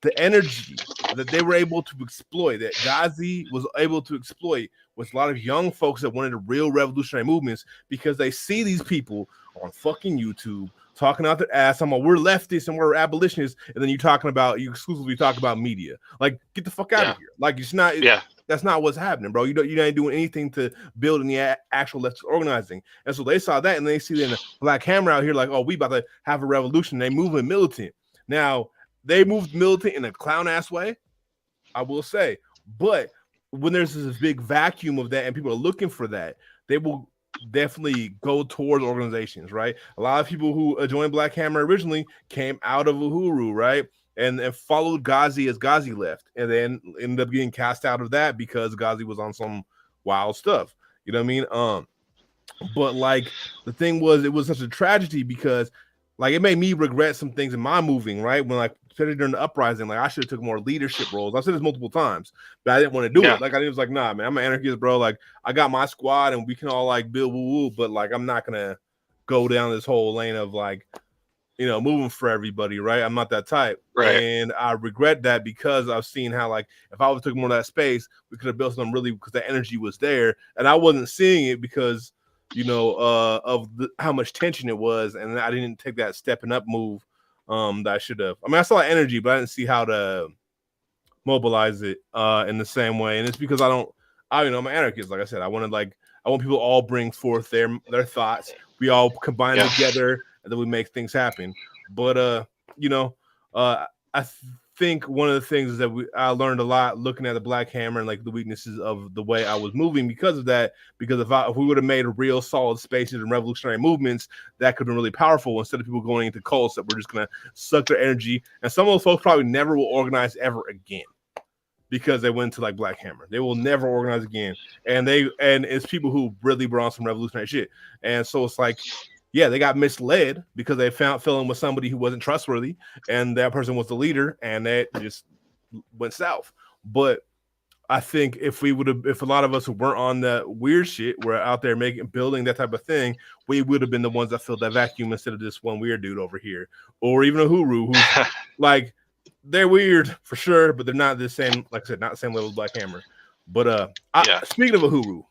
S1: the energy that they were able to exploit, that Ghazi was able to exploit, with a lot of young folks that wanted real revolutionary movements, because they see these people on fucking YouTube talking out their ass. I'm like, we're leftists and we're abolitionists, and then you exclusively talk about media. Like, get the fuck out of here. Like, it's not. That's not what's happening, bro. You're not doing anything to build any actual leftist organizing. And so they saw that, and they see then Black Hammer out here like, oh, we about to have a revolution. They move in militant. Now they moved militant in a clown ass way, I will say, but when there's this big vacuum of that and people are looking for that, they will definitely go towards organizations, right? A lot of people who joined Black Hammer originally came out of Uhuru, right? And followed Ghazi as Ghazi left, and then ended up getting cast out of that because Ghazi was on some wild stuff. You know what I mean? But like the thing was, it was such a tragedy because like it made me regret some things in my moving, right? When like especially during the uprising, like I should have took more leadership roles. I've said this multiple times, but I didn't want to do it. Like I was like, nah, man, I'm an anarchist, bro. Like I got my squad and we can all like build woo-woo, but like I'm not gonna go down this whole lane of like, you know, moving for everybody, right? I'm not that type.
S2: Right.
S1: And I regret that because I've seen how like if I would have took more of that space, we could have built something really, because the energy was there. And I wasn't seeing it because, you know, of how much tension it was, and I didn't take that stepping up move that I should have. I mean, I saw energy, but I didn't see how to mobilize it in the same way. And it's because I'm an anarchist. Like I said, I want people all bring forth their thoughts. We all combine together, and then we make things happen. But you know, I think one of the things is that I learned a lot looking at the Black Hammer and like the weaknesses of the way I was moving because of that. Because if we would have made a real solid spaces and revolutionary movements, that could have been really powerful instead of people going into cults that were just gonna suck their energy. And some of those folks probably never will organize ever again because they went to like Black Hammer. They will never organize again. And it's people who really were on some revolutionary shit. And so it's like, yeah, they got misled because they fell in with somebody who wasn't trustworthy, and that person was the leader, and that just went south. But I think if a lot of us who weren't on that weird shit were out there building that type of thing, we would have been the ones that filled that vacuum instead of this one weird dude over here, or even a Uhuru who's like, they're weird for sure, but they're not the same. Like I said, not the same level as Black Hammer. But speaking of Uhuru,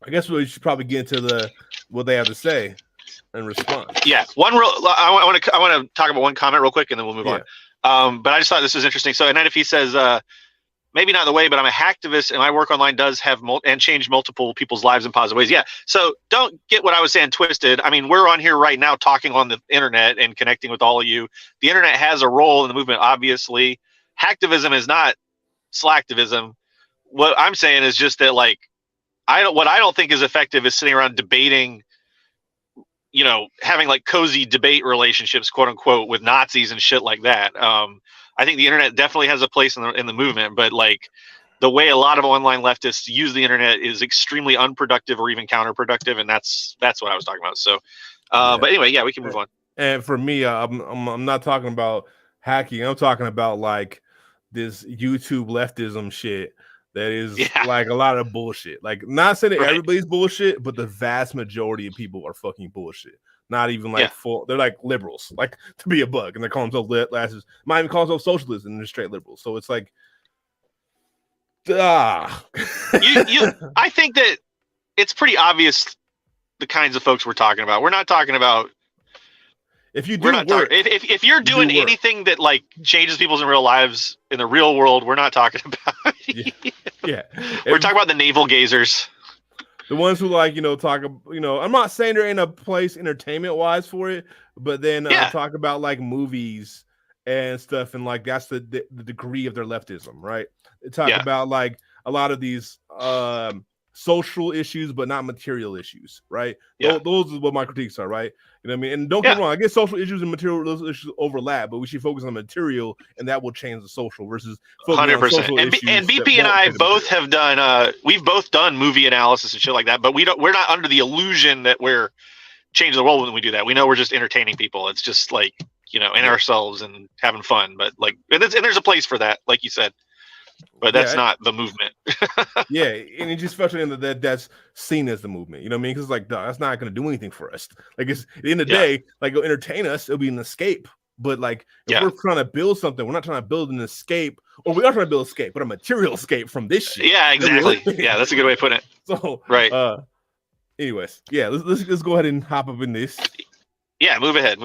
S1: I guess we should probably get into what they have to say in response.
S2: Yeah, I want to talk about one comment real quick, and then we'll move on. But I just thought this was interesting. So, and then if he says, maybe not the way, but I'm a hacktivist, and my work online does have and change multiple people's lives in positive ways. Yeah. So don't get what I was saying twisted. I mean, we're on here right now talking on the internet and connecting with all of you. The internet has a role in the movement, obviously. Hacktivism is not slacktivism. What I'm saying is just that, like, what I don't think is effective is sitting around debating, you know, having like cozy debate relationships, quote unquote, with Nazis and shit like that. I think the internet definitely has a place in the movement, but like the way a lot of online leftists use the internet is extremely unproductive or even counterproductive, and that's what I was talking about. So, but anyway, we can move on.
S1: And for me, I'm not talking about hacking. I'm talking about like this YouTube leftism shit that is like a lot of bullshit. Like, not saying that everybody's bullshit, but the vast majority of people are fucking bullshit. Not even like full. They're like liberals, like to be a bug, and they call themselves leftists. Might even call themselves socialists, and they're straight liberals. So it's like, I
S2: think that it's pretty obvious the kinds of folks we're talking about. We're not talking about.
S1: If you do
S2: if you're doing anything that like changes people's in real lives in the real world, we're not talking about. We're talking about the navel gazers.
S1: The ones who like, you know, talk, you know, I'm not saying they're in a place entertainment wise for it, but then talk about like movies and stuff. And like, that's the degree of their leftism, right? They talk about like a lot of these social issues, but not material issues, right?
S2: Yeah.
S1: Those are what my critiques are, right? You know what I mean? And don't get me wrong, I guess social issues and material those issues overlap, but we should focus on material, and that will change the social versus focusing on
S2: 100%.
S1: social
S2: And
S1: issues.
S2: BP and I both have done. We've both done movie analysis and shit like that, but we're not under the illusion that we're changing the world when we do that. We know we're just entertaining people. It's just like, you know, in ourselves and having fun. But like, and there's a place for that, like you said. But that's not the movement.
S1: Yeah, and it just frustrating that's seen as the movement. You know what I mean? Because it's like, duh, that's not going to do anything for us. Like, it's at the end of the day, like, it'll entertain us. It'll be an escape. But like, if we're trying to build something, we're not trying to build an escape, or we are trying to build escape, but a material escape from this shit.
S2: Yeah, exactly. Yeah, that's a good way of putting it.
S1: So,
S2: right.
S1: Anyways, yeah, let's go ahead and hop up in this.
S2: Yeah, move ahead.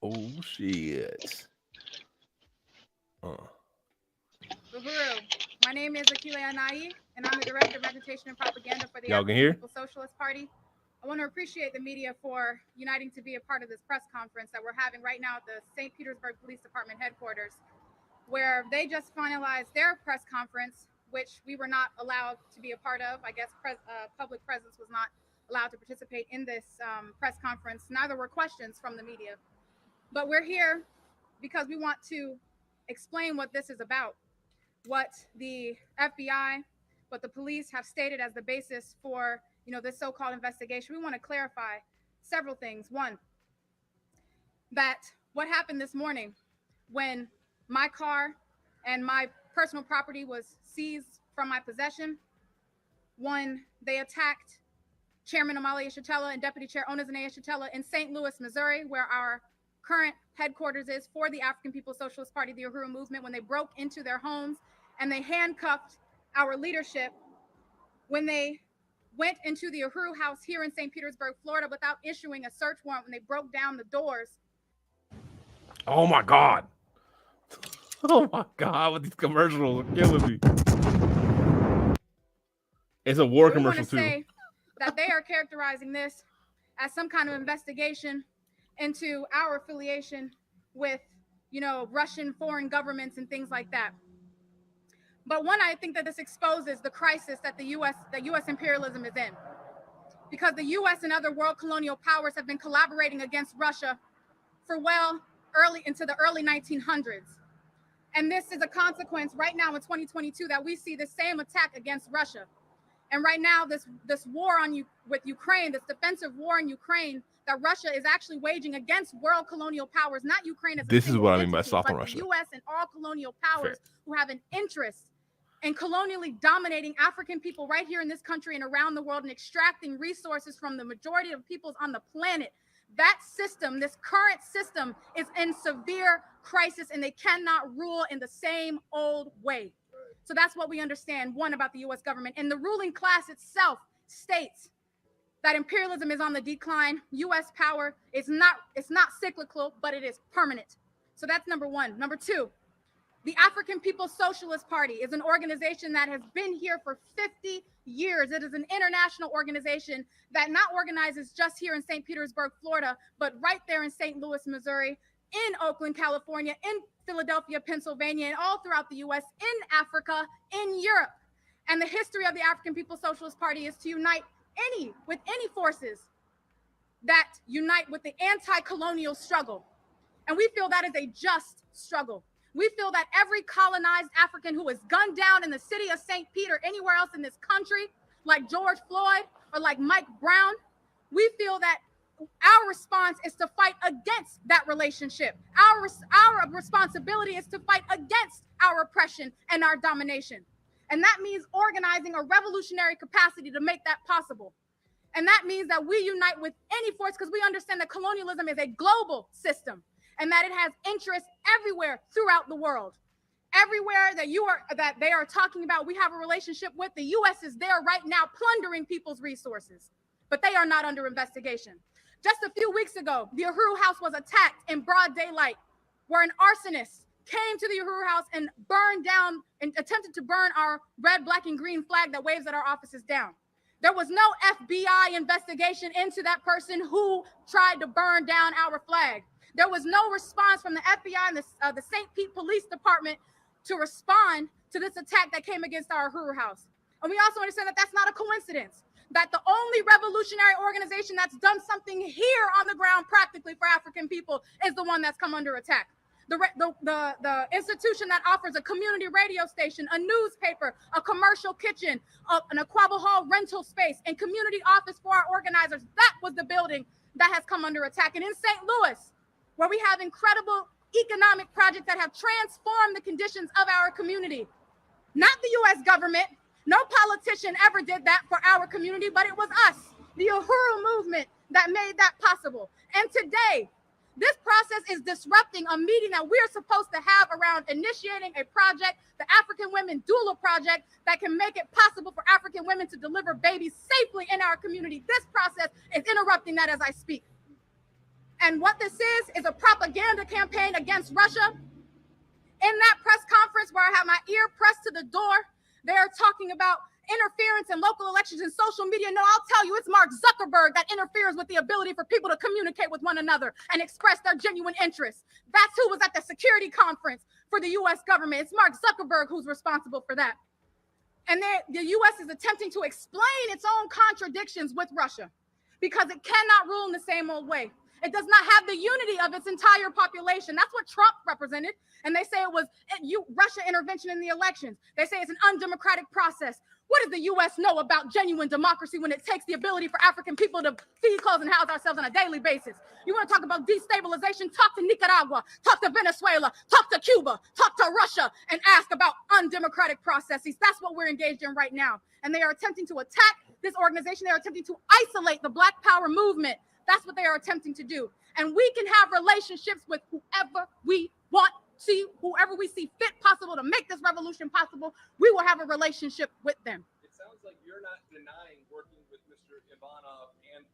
S1: Oh shit.
S8: Uhuru. My name is Akile Anai, and I'm the Director of Agitation and Propaganda for the People's Socialist Party. I want to appreciate the media for uniting to be a part of this press conference that we're having right now at the St. Petersburg Police Department headquarters, where they just finalized their press conference, which we were not allowed to be a part of. I guess public presence was not allowed to participate in this press conference. Neither were questions from the media. But we're here because we want to explain what this is about, what the FBI, what the police have stated as the basis for, you know, this so-called investigation. We want to clarify several things. One, that what happened this morning when my car and my personal property was seized from my possession, when they attacked Chairman Omali Yeshitela and Deputy Chair Onezene Yeshitela in St. Louis, Missouri, where our current headquarters is for the African People's Socialist Party, the Uhuru movement, when they broke into their homes and they handcuffed our leadership, when they went into the Uhuru house here in St. Petersburg, Florida, without issuing a search warrant, when they broke down the doors.
S1: Oh my God. Oh my God, with these commercials are killing me. It's a war commercial too.
S8: Say that they are characterizing this as some kind of investigation into our affiliation with, you know, Russian foreign governments and things like that. But one, I think that this exposes the crisis that the U.S. imperialism is in, because the U.S. and other world colonial powers have been collaborating against Russia for early into the early 1900s. And this is a consequence right now in 2022 that we see the same attack against Russia. And right now, this war with Ukraine, this defensive war in Ukraine that Russia is actually waging against world colonial powers, not Ukraine as a
S1: this is what I mean by
S8: entity,
S1: soft on
S8: but
S1: Russia.
S8: the U.S. and all colonial powers who have an interest in colonially dominating African people right here in this country and around the world and extracting resources from the majority of peoples on the planet. That system, this current system, is in severe crisis, and they cannot rule in the same old way. So that's what we understand, one, about the U.S. government. And the ruling class itself states that imperialism is on the decline. U.S. power is not cyclical, but it is permanent. So that's number one. Number two, the African People's Socialist Party is an organization that has been here for 50 years. It is an international organization that not organizes just here in St. Petersburg, Florida, but right there in St. Louis, Missouri, in Oakland, California, in Philadelphia, Pennsylvania, and all throughout the U.S., in Africa, in Europe. And the history of the African People's Socialist Party is to unite with any forces that unite with the anti-colonial struggle. And we feel that is a just struggle. We feel that every colonized African who is gunned down in the city of St. Peter, anywhere else in this country, like George Floyd or like Mike Brown, we feel that our response is to fight against that relationship. Our responsibility is to fight against our oppression and our domination. And that means organizing a revolutionary capacity to make that possible. And that means that we unite with any force, because we understand that colonialism is a global system and that it has interests everywhere throughout the world. Everywhere that they are talking about, we have a relationship with. The U.S. is there right now plundering people's resources, but they are not under investigation. Just a few weeks ago, the Uhuru house was attacked in broad daylight, where an arsonist came to the Uhuru house and burned down and attempted to burn our red, black, and green flag that waves at our offices down. There was no FBI investigation into that person who tried to burn down our flag. There was no response from the FBI and the St. Pete Police Department to respond to this attack that came against our Uhuru house. And we also understand that that's not a coincidence, that the only revolutionary organization that's done something here on the ground practically for African people is the one that's come under attack. The institution that offers a community radio station, a newspaper, a commercial kitchen, an Aquaba Hall rental space, and community office for our organizers, that was the building that has come under attack. And in St. Louis, where we have incredible economic projects that have transformed the conditions of our community, not the US government, no politician ever did that for our community, but it was us, the Uhuru movement, that made that possible. And today, this process is disrupting a meeting that we're supposed to have around initiating a project, the African Women Doula Project, that can make it possible for African women to deliver babies safely in our community. This process is interrupting that as I speak. And what this is a propaganda campaign against Russia. In that press conference where I have my ear pressed to the door, they're talking about interference in local elections and social media. No, I'll tell you, it's Mark Zuckerberg that interferes with the ability for people to communicate with one another and express their genuine interests. That's who was at the security conference for the US government. It's Mark Zuckerberg who's responsible for that. And the US is attempting to explain its own contradictions with Russia because it cannot rule in the same old way. It does not have the unity of its entire population. That's what Trump represented. And they say it was Russia intervention in the elections. They say it's an undemocratic process. What does the US know about genuine democracy when it takes the ability for African people to feed, clothe, and house ourselves on a daily basis? You want to talk about destabilization? Talk to Nicaragua, talk to Venezuela, talk to Cuba, talk to Russia, and ask about undemocratic processes. That's what we're engaged in right now. And they are attempting to attack this organization. They are attempting to isolate the Black Power movement. That's what they are attempting to do. And we can have relationships with whoever we want, whoever we see fit possible to make this revolution possible. We will have a relationship with them.
S9: It sounds like you're not denying working with Mr. Ivanov and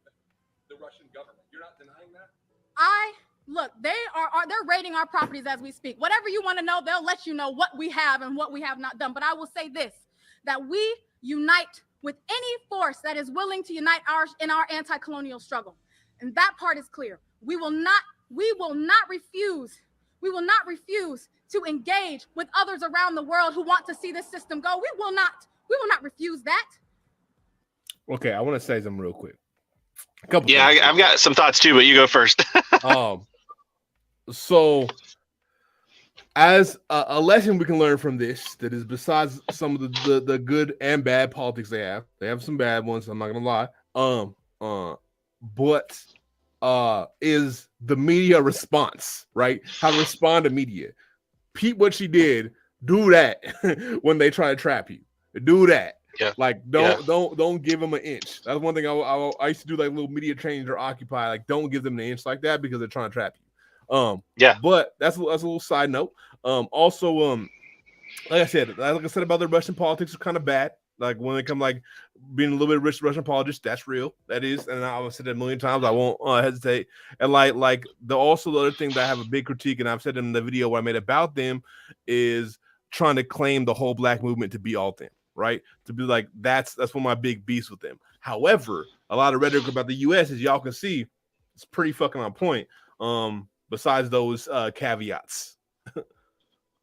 S9: the Russian government. You're not denying that?
S8: Look, they're raiding our properties as we speak. Whatever you want to know, they'll let you know what we have and what we have not done. But I will say this, that we unite with any force that is willing to unite in our anti-colonial struggle. And that part is clear. We will not refuse to engage with others around the world who want to see this system go. We will not refuse that.
S1: Okay, I want to say something real quick.
S2: I've got some thoughts too, but you go first.
S1: So as a lesson we can learn from this, that is besides some of the good and bad politics they have some bad ones, I'm not gonna lie. But is the media response, right? How to respond to media. Peep what she did. Do that when they try to trap you. Do that.
S2: Yeah.
S1: Like don't give them an inch. That's one thing I used to do, like little media trainings or Occupy. Like don't give them an inch like that because they're trying to trap you. But that's a little side note. Also, like I said about the Russian politics are kind of bad. Like when it comes like being a little bit rich Russian politics, that's real. That is, and I've said that a million times. I won't hesitate. And like the other thing that I have a big critique, and I've said in the video where I made about them, is trying to claim the whole Black movement to be all them, right? To be like that's one of my big beefs with them. However, a lot of rhetoric about the U.S., as y'all can see, it's pretty fucking on point. Besides those caveats, what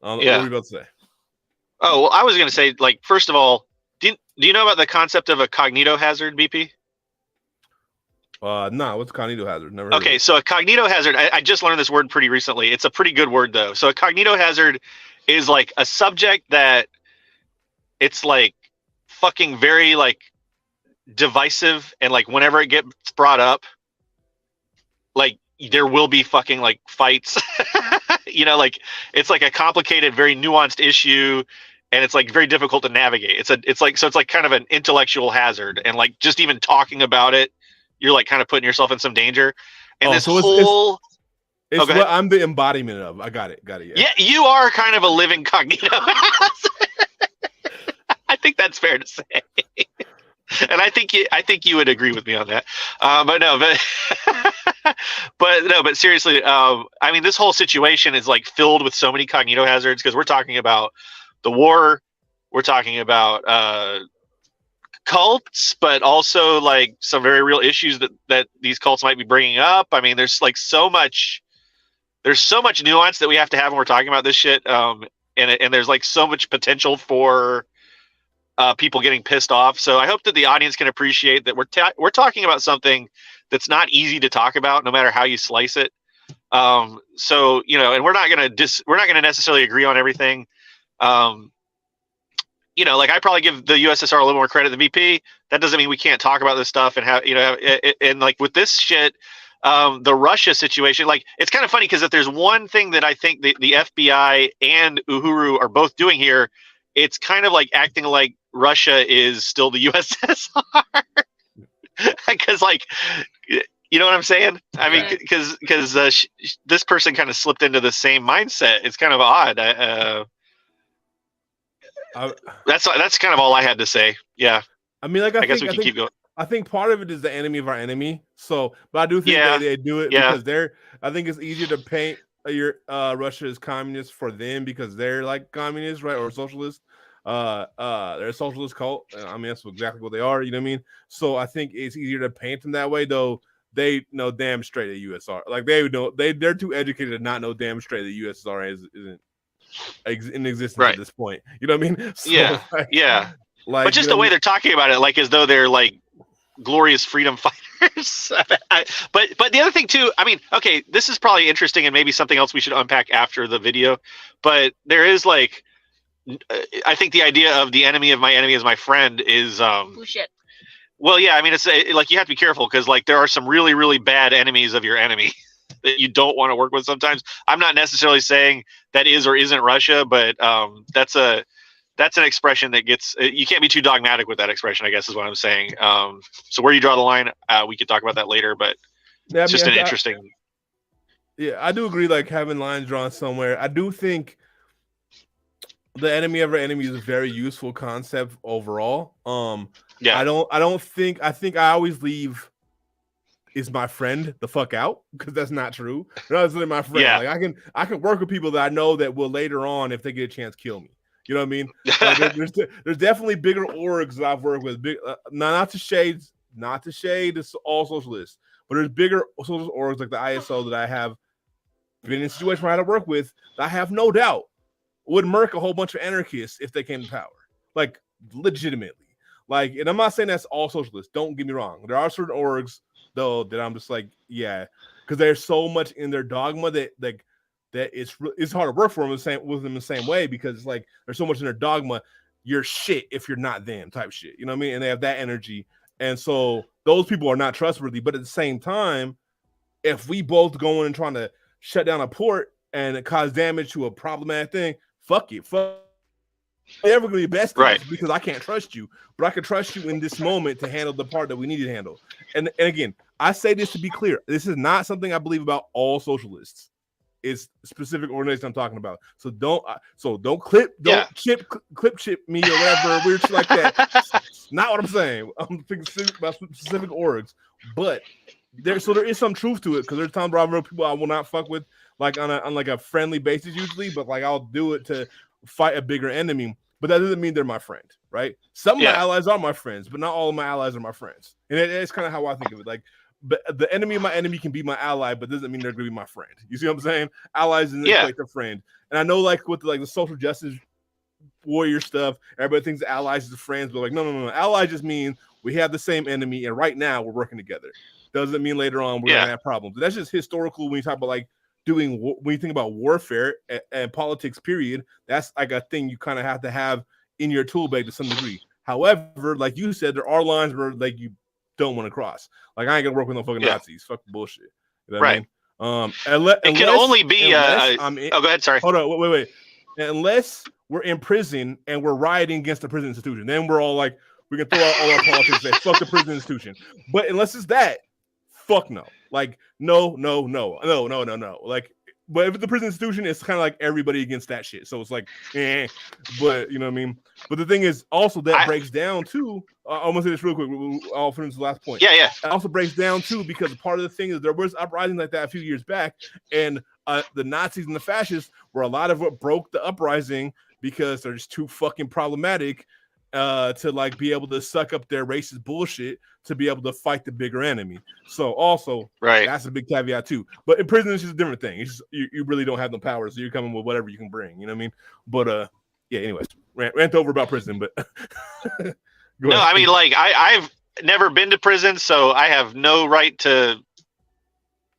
S1: are you about to say?
S2: Oh well, I was going to say, like, first of all. Do you know about the concept of a cognito hazard, BP?
S1: No, what's cognito hazard? Never heard
S2: Okay, so a cognito hazard, I just learned this word pretty recently. It's a pretty good word, though. So a cognito hazard is like a subject that it's like fucking very like divisive, and like whenever it gets brought up, like there will be fucking like fights. Like it's like a complicated, very nuanced issue. And it's like very difficult to navigate. It's like kind of an intellectual hazard, and like just even talking about it, you're like kind of putting yourself in some danger. And
S1: it's what I'm the embodiment of. I got it.
S2: Yeah, you are kind of a living cognito. I think that's fair to say, and I think you would agree with me on that. But seriously, I mean, this whole situation is like filled with so many cognito hazards because we're talking about the war, we're talking about cults, but also like some very real issues that these cults might be bringing up. I mean, there's so much nuance that we have to have when we're talking about this shit. And there's like so much potential for people getting pissed off. So I hope that the audience can appreciate that we're talking about something that's not easy to talk about, no matter how you slice it. So and we're not gonna necessarily agree on everything. Like I probably give the USSR a little more credit than BP. That doesn't mean we can't talk about this stuff and and like with this shit, the Russia situation, like it's kind of funny because if there's one thing that I think the FBI and Uhuru are both doing here, it's kind of like acting like Russia is still the USSR. Because like, you know what I'm saying? I mean, because this person kind of slipped into the same mindset. It's kind of odd. That's kind of all I had to say. Yeah.
S1: I mean, like
S2: I guess we can keep going.
S1: I think part of it is the enemy of our enemy. So, but I do think they do it because I think it's easier to paint Russia as communist for them because they're like communists, right, or socialist. They're a socialist cult. I mean, that's exactly what they are. You know what I mean? So I think it's easier to paint them that way, though. They know damn straight the USSR. Like they're too educated to not know damn straight the USSR isn't in existence at this point. You know what I mean? So, Like,
S2: but just the way they're talking about it, like as though they're like glorious freedom fighters. But the other thing too, I mean, okay, this is probably interesting and maybe something else we should unpack after the video. But there is like, I think the idea of the enemy of my enemy is my friend is
S3: bullshit.
S2: Well, yeah, I mean, it's like you have to be careful because like there are some really, really bad enemies of your enemy that you don't want to work with sometimes. I'm not necessarily saying that is or isn't Russia, but that's an expression that gets, you can't be too dogmatic with that expression, I guess is what I'm saying. So where you draw the line, we could talk about that later, but it's just an interesting.
S1: Yeah, I do agree, like having lines drawn somewhere. I do think the enemy of our enemy is a very useful concept overall. I think I always leave is my friend the fuck out because that's not true. They're not really my friend.
S2: Yeah.
S1: Like I can work with people that I know that will later on, if they get a chance, kill me. You know what I mean? Like there's definitely bigger orgs that I've worked with. Not to shade it's all socialists, but there's bigger social orgs like the ISO that I have been in a situation where I had to work with that I have no doubt would murk a whole bunch of anarchists if they came to power. Like legitimately. Like, and I'm not saying that's all socialists. Don't get me wrong. There are certain orgs though that I'm just like, yeah, because there's so much in their dogma that like that it's hard to work for them with them the same way because it's like there's so much in their dogma. You're shit if you're not them type shit. You know what I mean? And they have that energy, and so those people are not trustworthy. But at the same time, if we both go in and trying to shut down a port and it cause damage to a problematic thing, fuck it, fuck. Never gonna be best because I can't trust you, but I can trust you in this moment to handle the part that we need to handle. And again, I say this to be clear: this is not something I believe about all socialists. It's specific organization I'm talking about. So don't clip chip me or whatever weird shit like that. It's not what I'm saying. I'm thinking about specific orgs, but there is some truth to it because there's times where I know people I will not fuck with like on like a friendly basis usually, but like I'll do it to fight a bigger enemy, but that doesn't mean they're my friend, right? Some of my allies are my friends, but not all of my allies are my friends. And it's kind of how I think of it. Like, but the enemy of my enemy can be my ally, but doesn't mean they're going to be my friend. You see what I'm saying? Allies isn't like their friend. And I know like with the social justice warrior stuff, everybody thinks allies is friends, but like, no. Allies just mean we have the same enemy, and right now we're working together. Doesn't mean later on we're going to have problems. That's just historical when you talk about like when you think about warfare and politics, period, that's like a thing you kind of have to have in your tool bag to some degree. However, like you said, there are lines where like you don't want to cross. Like I ain't gonna work with no fucking Nazis. Fuck bullshit. You know what I mean?
S2: It can only be. Go ahead. Sorry.
S1: Hold on. Wait. Unless we're in prison and we're rioting against the prison institution, then we're all like, we can throw out all our politics. Say fuck the prison institution. But unless it's that, fuck no. Like no. Like, but if it's the prison institution, it's kind of like everybody against that shit. So it's like, but you know what I mean. But the thing is, also that breaks down too. I'm gonna say this real quick. I'll finish the last point.
S2: Yeah.
S1: It also breaks down too because part of the thing is there was uprising like that a few years back, and the Nazis and the fascists were a lot of what broke the uprising because they're just too fucking problematic to like be able to suck up their racist bullshit to be able to fight the bigger enemy. So also, that's a big caveat too. But in prison, it's just a different thing. It's just, you really don't have the power, so you're coming with whatever you can bring. You know what I mean? But yeah. Anyways. rant over about prison, but go
S2: No,
S1: ahead.
S2: I mean, like I've never been to prison, so I have no right to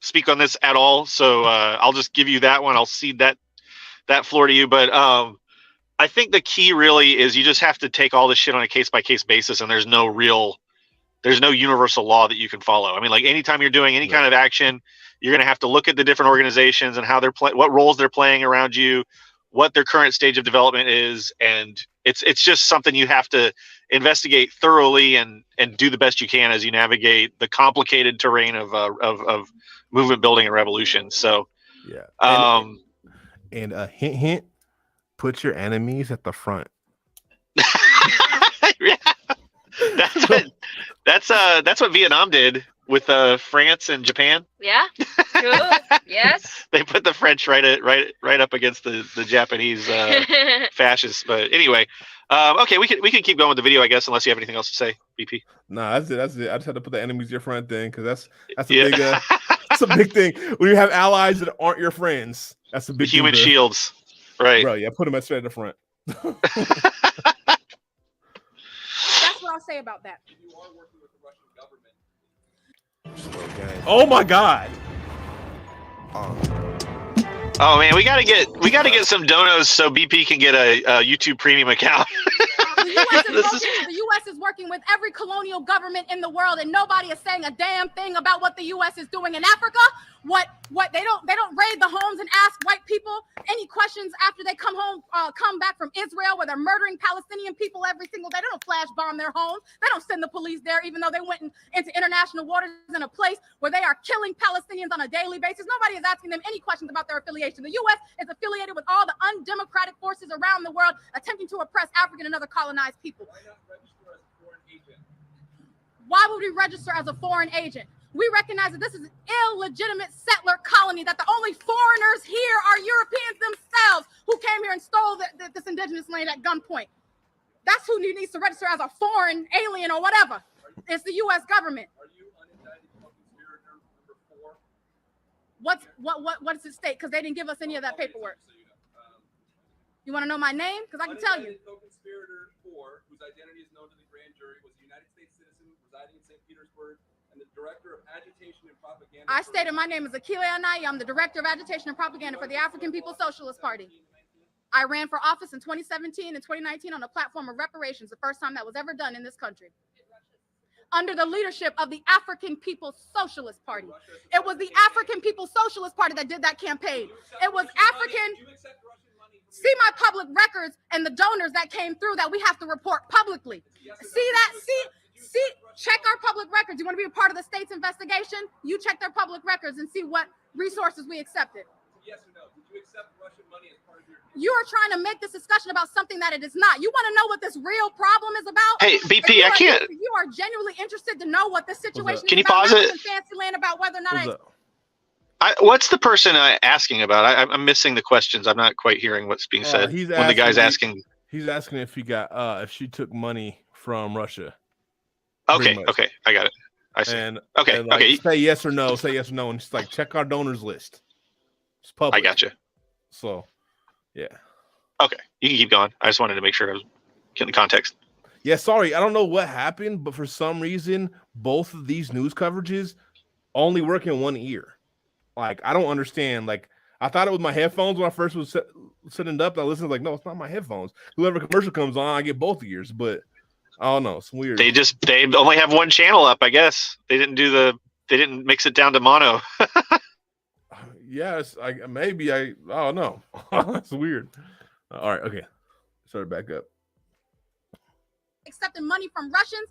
S2: speak on this at all. So I'll just give you that one. I'll cede that floor to you. But I think the key really is you just have to take all this shit on a case by case basis, and there's no universal law that you can follow. I mean, like anytime you're doing any kind of action, you're going to have to look at the different organizations and how they're what roles they're playing around you, what their current stage of development is, and it's just something you have to investigate thoroughly and do the best you can as you navigate the complicated terrain of movement building and revolution. So
S1: yeah, and a hint, put your enemies at the front.
S2: yeah, that's what Vietnam did with France and Japan.
S3: Yeah. True. Yes.
S2: They put the French right up against the Japanese fascists. But anyway, okay, we can keep going with the video, I guess, unless you have anything else to say, BP.
S1: Nah, that's it. I just had to put the enemies your friend thing because that's a big that's a big thing. When you have allies that aren't your friends, that's a big
S2: human
S1: thing
S2: shields, right?
S1: Bro, yeah, put them straight at the front.
S8: That's what I'll say about that.
S9: You are working with the Russian government.
S1: Oh my God.
S2: Oh man, we gotta get some donos so BP can get a YouTube Premium account.
S8: The U.S. is working with every colonial government in the world, and nobody is saying a damn thing about what the U.S. is doing in Africa. What they don't raid the homes and ask white people any questions after they come back from Israel, where they're murdering Palestinian people every single day. They don't flash bomb their homes. They don't send the police there, even though they went into international waters in a place where they are killing Palestinians on a daily basis. Nobody is asking them any questions about their affiliation. The U.S. is affiliated with all the undemocratic forces around the world attempting to oppress African and other colonized people.
S9: Why not register as a foreign agent?
S8: Why would we register as a foreign agent? We recognize that this is an illegitimate settler colony, that the only foreigners here are Europeans themselves who came here and stole this indigenous land at gunpoint. That's who needs to register as a foreign alien or whatever. It's the U.S. government.
S9: Are you unindicted co-conspirator number 4?
S8: What does it state? Because they didn't give us any of that paperwork. You want to know my name? Because I can tell you.
S9: Unindicted co-conspirator 4, whose identity is known to the grand jury, was a United States citizen residing in St. Petersburg and the director of agitation and propaganda.
S8: I stated my name is Akile Anai. I'm the director of agitation and propaganda for the African People's Socialist Party. I ran for office in 2017 and 2019 on a platform of reparations, the first time that was ever done in this country. Under the leadership of the African People's Socialist Party. It was the African People's Socialist Party that did that campaign. It was African. See my public records and the donors that came through that we have to report publicly. See that? See, check our public records. You want to be a part of the state's investigation? You check their public records and see what resources we accepted.
S9: Yes or no? Did you accept Russian money as part of your...
S8: You are trying to make this discussion about something that it is not. You want to know what this real problem is about?
S2: Hey, BP, I can't.
S8: If you are genuinely interested to know what this situation is
S2: Can you
S8: about,
S2: pause it?
S8: in Fancyland about whether or not
S2: What's the person asking about? I'm missing the questions. I'm not quite hearing what's being said when the guy's asking.
S1: He's asking if if she took money from Russia.
S2: Okay, I got it. I see.
S1: And
S2: okay.
S1: Say yes or no. Say yes or no, and just like check our donors list. It's public.
S2: I got you.
S1: So, yeah.
S2: Okay, you can keep going. I just wanted to make sure I was getting the context.
S1: Yeah, sorry, I don't know what happened, but for some reason, both of these news coverages only work in one ear. Like, I don't understand. Like, I thought it was my headphones when I first was setting it up. I listened, like, no, it's not my headphones. Whoever commercial comes on, I get both ears. But I don't know, it's weird.
S2: They only have one channel up, I guess. They didn't mix it down to mono.
S1: Yes, I don't know. It's weird. All right, okay. Start it back up.
S8: accepting money from Russians.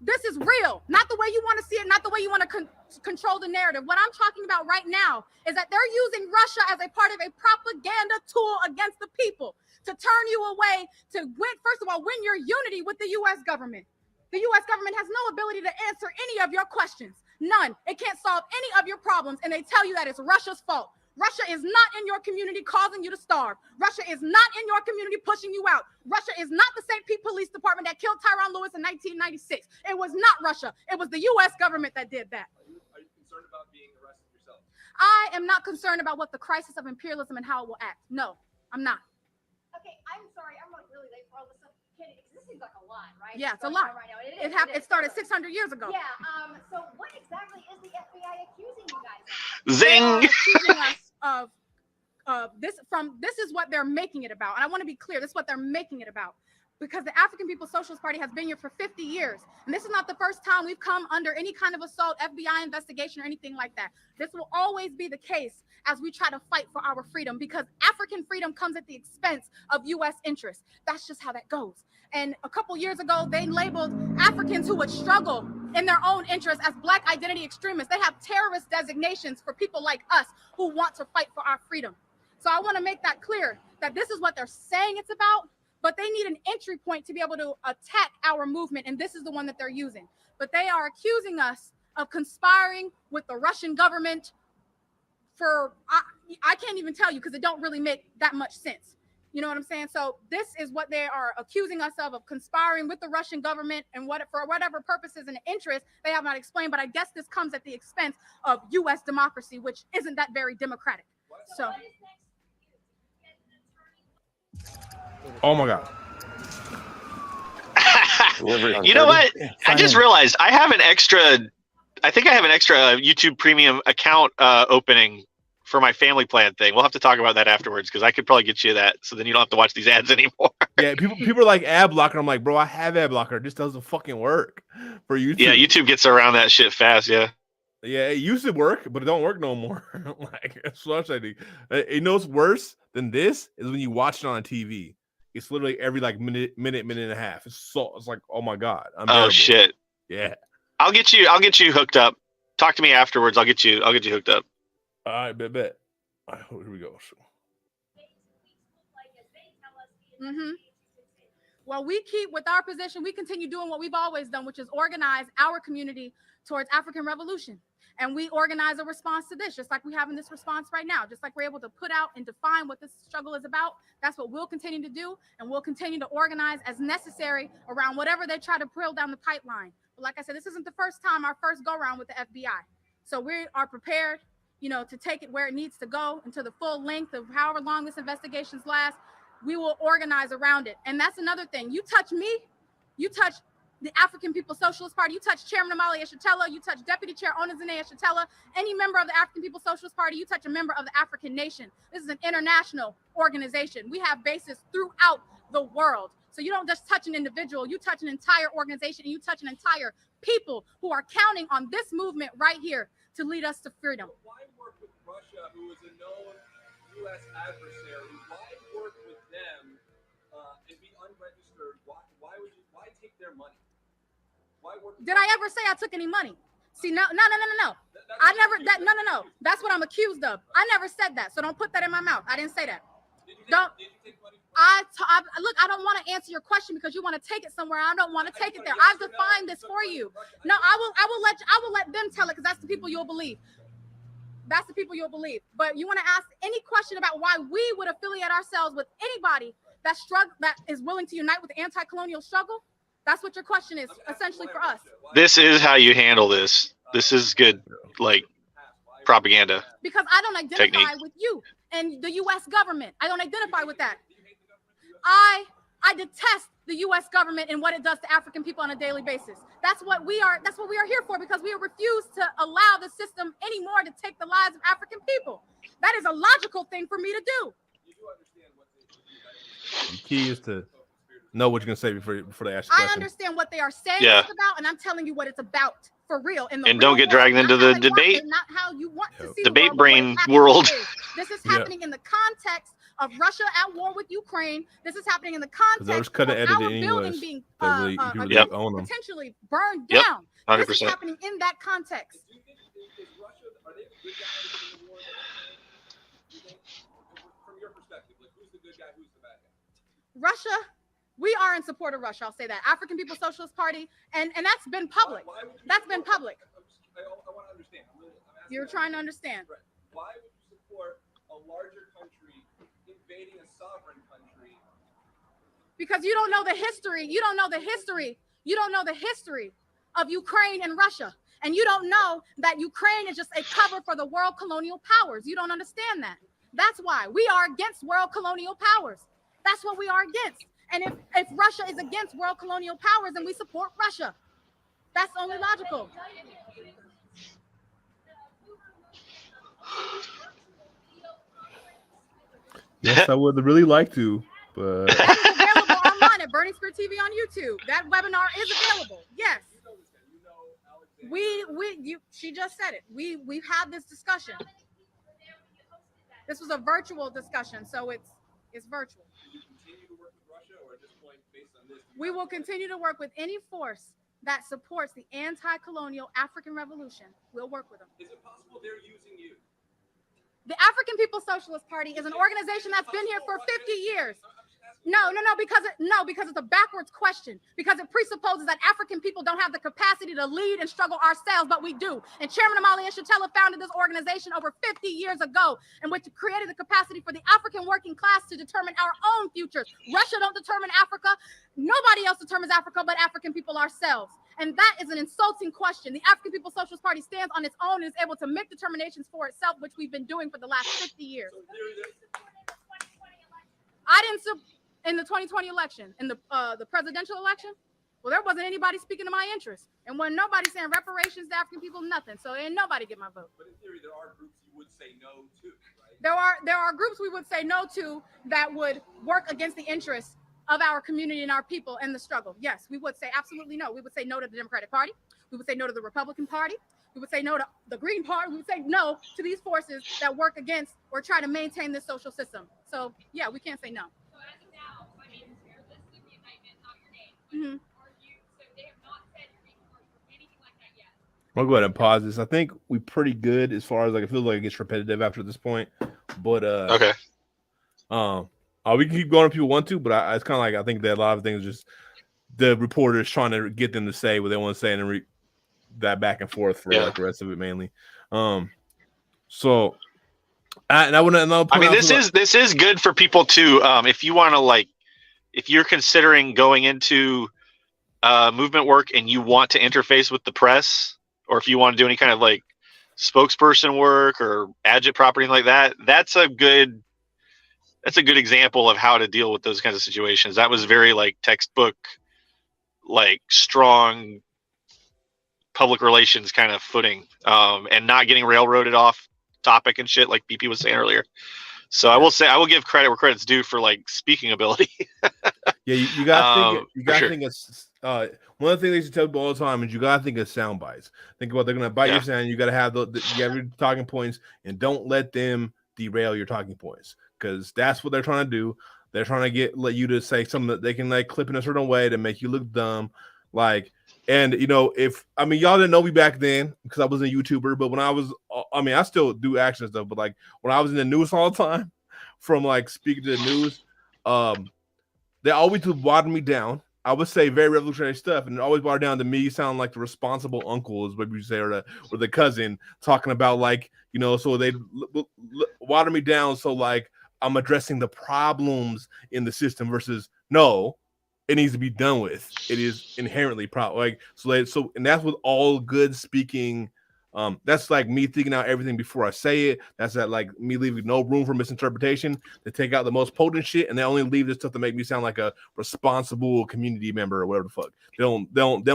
S8: This is real, not the way you want to see it, not the way you want to control the narrative. What I'm talking about right now is that they're using Russia as a part of a propaganda tool against the people to turn you away, to win, first of all, win your unity with the U.S. government. The U.S. government has no ability to answer any of your questions, none. It can't solve any of your problems, and they tell you that it's Russia's fault. Russia is not in your community causing you to starve. Russia is not in your community pushing you out. Russia is not the St. Pete Police Department that killed Tyrone Lewis in 1996. It was not Russia. It was the U.S. government that did that.
S9: Are you concerned about being arrested yourself?
S8: I am not concerned about what the crisis of imperialism and how it will act. No, I'm not. Okay, I'm sorry. I'm like really
S10: really late for all this stuff. This seems like a lot, right?
S8: Yeah, it's a lot.
S10: Right now.
S8: It started 600 years ago.
S10: Yeah. So what exactly is the FBI accusing you guys of?
S2: Zing.
S8: They are accusing us of this is what they're making it about. And I want to be clear, this is what they're making it about. Because the African People's Socialist Party has been here for 50 years. And this is not the first time we've come under any kind of assault, FBI investigation, or anything like that. This will always be the case as we try to fight for our freedom, because African freedom comes at the expense of U.S. interests. That's just how that goes. And a couple years ago, they labeled Africans who would struggle in their own interests as Black identity extremists. They have terrorist designations for people like us who want to fight for our freedom. So I want to make that clear, that this is what they're saying it's about, but they need an entry point to be able to attack our movement, and this is the one that they're using. But they are accusing us of conspiring with the Russian government for, I can't even tell you because it don't really make that much sense. You know what I'm saying? So this is what they are accusing us of conspiring with the Russian government, and for whatever purposes and interests they have not explained. But I guess this comes at the expense of U.S. democracy, which isn't that very democratic. So.
S1: Oh my God.
S2: You know what? I just realized I have an extra YouTube premium account opening for my family plan thing. We'll have to talk about that afterwards, because I could probably get you that, so then you don't have to watch these ads anymore.
S1: Yeah, people are like ad blocker. I'm like, bro, I have ad blocker. It just doesn't fucking work for YouTube.
S2: Yeah, YouTube gets around that shit fast. Yeah.
S1: Yeah, it used to work, but it don't work no more. Like, that's what I think. You know what's worse than this is when you watch it on a TV. It's literally every like minute and a half. It's like, oh my God.
S2: Oh shit.
S1: Yeah.
S2: I'll get you hooked up. Talk to me afterwards. I'll get you hooked up.
S1: All right, bet. All right, here we go.
S8: Mm-hmm. Well, we keep with our position. We continue doing what we've always done, which is organize our community towards African revolution. And we organize a response to this, just like we have in this response right now, just like we're able to put out and define what this struggle is about. That's what we'll continue to do. And we'll continue to organize as necessary around whatever they try to drill down the pipeline. But like I said, this isn't the first time, our first go around with the FBI. So we are prepared, to take it where it needs to go, and to the full length of however long this investigations last. We will organize around it. And that's another thing. You touch me, you touch the African People's Socialist Party, you touch Chairman Amali Eshatella, you touch Deputy Chair Onizine Eshatella, any member of the African People's Socialist Party, you touch a member of the African nation. This is an international organization. We have bases throughout the world. So you don't just touch an individual, you touch an entire organization, and you touch an entire people who are counting on this movement right here to lead us to freedom.
S9: Why work with Russia, who is a known U.S. adversary? Why work with them and be unregistered? Why take their money? Why work?
S8: Did I ever say I took any money? See, no. I never. No. That's what I'm accused of. I never said that. So don't put that in my mouth. I didn't say that.
S9: Did you take money?
S8: Look, I don't want to answer your question because you want to take it somewhere. I don't want to take it there. I've defined this for you. No, I will let them tell it, because that's the people you'll believe. That's the people you'll believe. But you want to ask any question about why we would affiliate ourselves with anybody that is willing to unite with the anti-colonial struggle? That's what your question is, essentially, for us.
S2: This is how you handle this. This is good, like, propaganda.
S8: Because I don't identify
S2: technique.
S8: with you and the U.S. government. I don't identify with that. I detest the U.S. government and what it does to African people on a daily basis. That's what we are here for, because we refuse to allow the system anymore to take the lives of African people. That is a logical thing for me to do.
S1: The key is to know what you're gonna say before they ask you.
S8: I understand what they are saying it's about, and I'm telling you what it's about for real. And
S2: don't get dragged into the debate.
S8: Not how you want to see
S2: debate
S8: the
S2: brain world.
S8: This is happening in the context of Russia at war with Ukraine. This is happening in the context of our building being potentially burned down.
S2: 100%.
S8: This is happening in that context.
S9: Is Russia, are they the good guys in the war? Do you think, from your perspective, like, who's the good guy, who's the bad guy?
S8: Russia, we are in support of Russia. I'll say that. African People's Socialist Party, and that's been public. That's been public.
S9: I want to understand.
S8: You're trying to understand.
S9: Right. Why would you support a larger country invading a sovereign country?
S8: Because you don't know the history. You don't know the history. You don't know the history of Ukraine and Russia. And you don't know that Ukraine is just a cover for the world colonial powers. You don't understand that. That's why we are against world colonial powers. That's what we are against. And if Russia is against world colonial powers, then we support Russia. That's only logical.
S1: Yes, I would really like to, but
S8: That is available online at Burning Spirit TV on YouTube. That webinar is available. Yes. She just said it. We've had this discussion. This was a virtual discussion, so it's virtual. We will continue to work with any force that supports the anti-colonial African revolution. We'll work with them.
S9: Is it possible they're using you?
S8: The African People's Socialist Party is an organization that's been here for 50 years. No, because it's a backwards question, because it presupposes that African people don't have the capacity to lead and struggle ourselves, but we do. And Chairman Amali Shatella founded this organization over 50 years ago, in which created the capacity for the African working class to determine our own futures. Russia don't determine Africa. Nobody else determines Africa but African people ourselves. And that is an insulting question. The African People's Socialist Party stands on its own and is able to make determinations for itself, which we've been doing for the last 50 years. I didn't in the 2020 election, in the presidential election. Well, there wasn't anybody speaking to my interest, and when nobody saying reparations to African people, nothing. So ain't nobody get my vote.
S9: But in theory, there are groups you would say no to, right?
S8: There are groups we would say no to that would work against the interests of our community and our people and the struggle. Yes, we would say absolutely no. We would say no to the Democratic Party. We would say no to the Republican Party. We would say no to the Green Party. We would say no to these forces that work against or try to maintain this social system. So yeah, we can't say no.
S3: So as of now, I mean, you're listed in the indictment, not your name.
S8: Mm-hmm.
S3: So they have not said you're being charged for anything like that yet.
S1: I'll go ahead and pause this. I think we're pretty good as far as like, I feel like it gets repetitive after this point, but
S2: Okay.
S1: We can keep going if people want to, but it's kind of like I think that a lot of things just the reporters trying to get them to say what they want to say and that back and forth for like the rest of it mainly. So I want to.
S2: I mean, this is good for people too. If you want to if you're considering going into movement work and you want to interface with the press, or if you want to do any kind of like spokesperson work or adjunct property like that, that's a good example of how to deal with those kinds of situations. That was very like textbook, like strong public relations kind of footing, and not getting railroaded off topic and shit like BP was saying earlier. So I will give credit where credit's due for like speaking ability.
S1: Yeah, you gotta think it's one of the things they should tell people all the time is you gotta think of sound bites. Think about they're gonna bite your sound. You gotta have you have your talking points, and don't let them derail your talking points, because that's what they're trying to do. They're trying to let you to say something that they can like clip in a certain way to make you look dumb. And y'all didn't know me back then because I was a YouTuber, but when I still do action stuff, but like when I was in the news all the time, from like speaking to the news, they always would water me down. I would say very revolutionary stuff, and it always watered down to me sound like the responsible uncle is what you say, or the cousin talking about so they water me down. So like I'm addressing the problems in the system versus no, it needs to be done with. It is inherently problem. And that's with all good speaking. That's like me thinking out everything before I say it. That's like me leaving no room for misinterpretation. They take out the most potent shit, and they only leave the stuff to make me sound like a responsible community member or whatever the fuck. They don't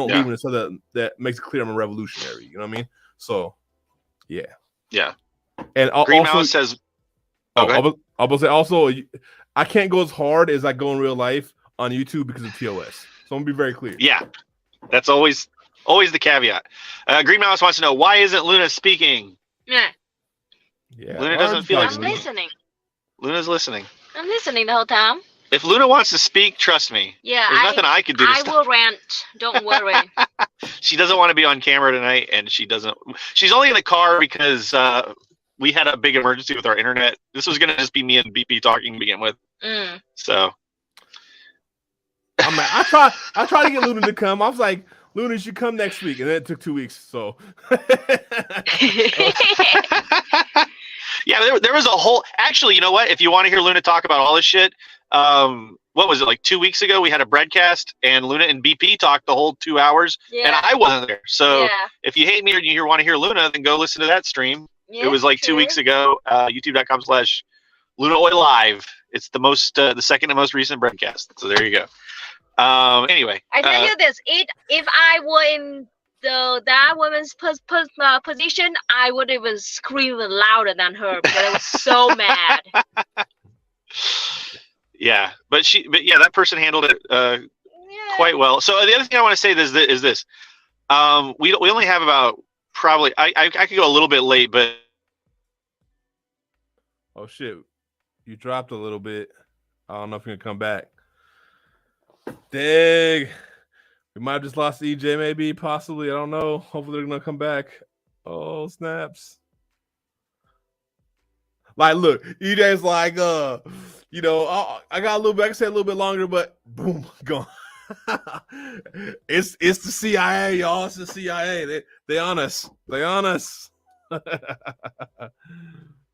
S1: leave it so that makes it clear I'm a revolutionary. You know what I mean? So, yeah.
S2: Yeah.
S1: And
S2: Green
S1: also
S2: Mouse says.
S1: I was say also I can't go as hard as I go in real life on YouTube because of TOS. So I'm gonna be very clear.
S2: Yeah, that's always the caveat. Green Mouse wants to know, why isn't Luna speaking?
S3: Yeah.
S2: Luna doesn't feel like
S3: I'm listening.
S2: Luna's listening.
S3: I'm listening the whole time.
S2: If Luna wants to speak, trust me.
S3: Yeah,
S2: there's nothing I could do.
S3: I will rant. Don't worry.
S2: She doesn't want to be on camera tonight, and she's only in the car because we had a big emergency with our internet. This was gonna just be me and BP talking to begin with. So.
S1: I tried to get Luna to come. I was like, Luna, you should come next week, and then it took 2 weeks. So,
S2: yeah, there was a whole. Actually, you know what? If you want to hear Luna talk about all this shit, what was it, like 2 weeks ago? We had a broadcast, and Luna and BP talked the whole 2 hours, and I wasn't there. So, if you hate me or you want to hear Luna, then go listen to that stream. Yeah, it was like 2 weeks ago. YouTube.com/Luna Luna Oil Live. It's the second to most recent broadcast. So there you go. Anyway,
S11: I tell you this: if I were in that woman's position, I would even scream louder than her because I was so mad.
S2: Yeah, but that person handled it quite well. So the other thing I want to say is this: we only have about probably I could go a little bit late, but
S1: oh shit, you dropped a little bit. I don't know if you're gonna come back. Dang, we might have just lost EJ, maybe, possibly. I don't know. Hopefully they're gonna come back. Oh snaps! Like, look, EJ's like, you know, I got a little bit. I can say a little bit longer, but boom, gone. It's the CIA, y'all. It's the CIA. They on us. They on us.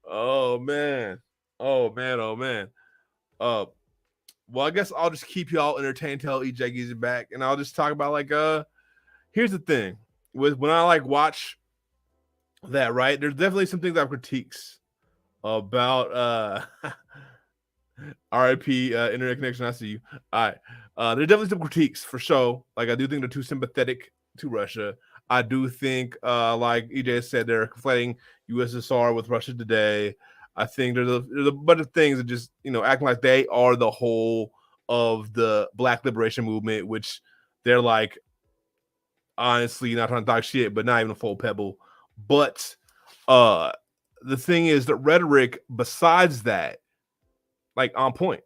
S1: Oh man. Oh man. Oh man. Well, I guess I'll just keep y'all entertained till EJ gets back, and I'll just talk about like here's the thing with when I like watch that, right? There's definitely some things I have critiques about RIP internet connection. I see you. All right. There's definitely some critiques for sure. Like I do think they're too sympathetic to Russia. I do think like EJ said, they're conflating USSR with Russia today. I think there's a bunch of things that just, you know, acting like they are the whole of the Black liberation movement, which they're like, honestly, not trying to talk shit, but not even a full pebble. But the thing is, the rhetoric besides that, like on point,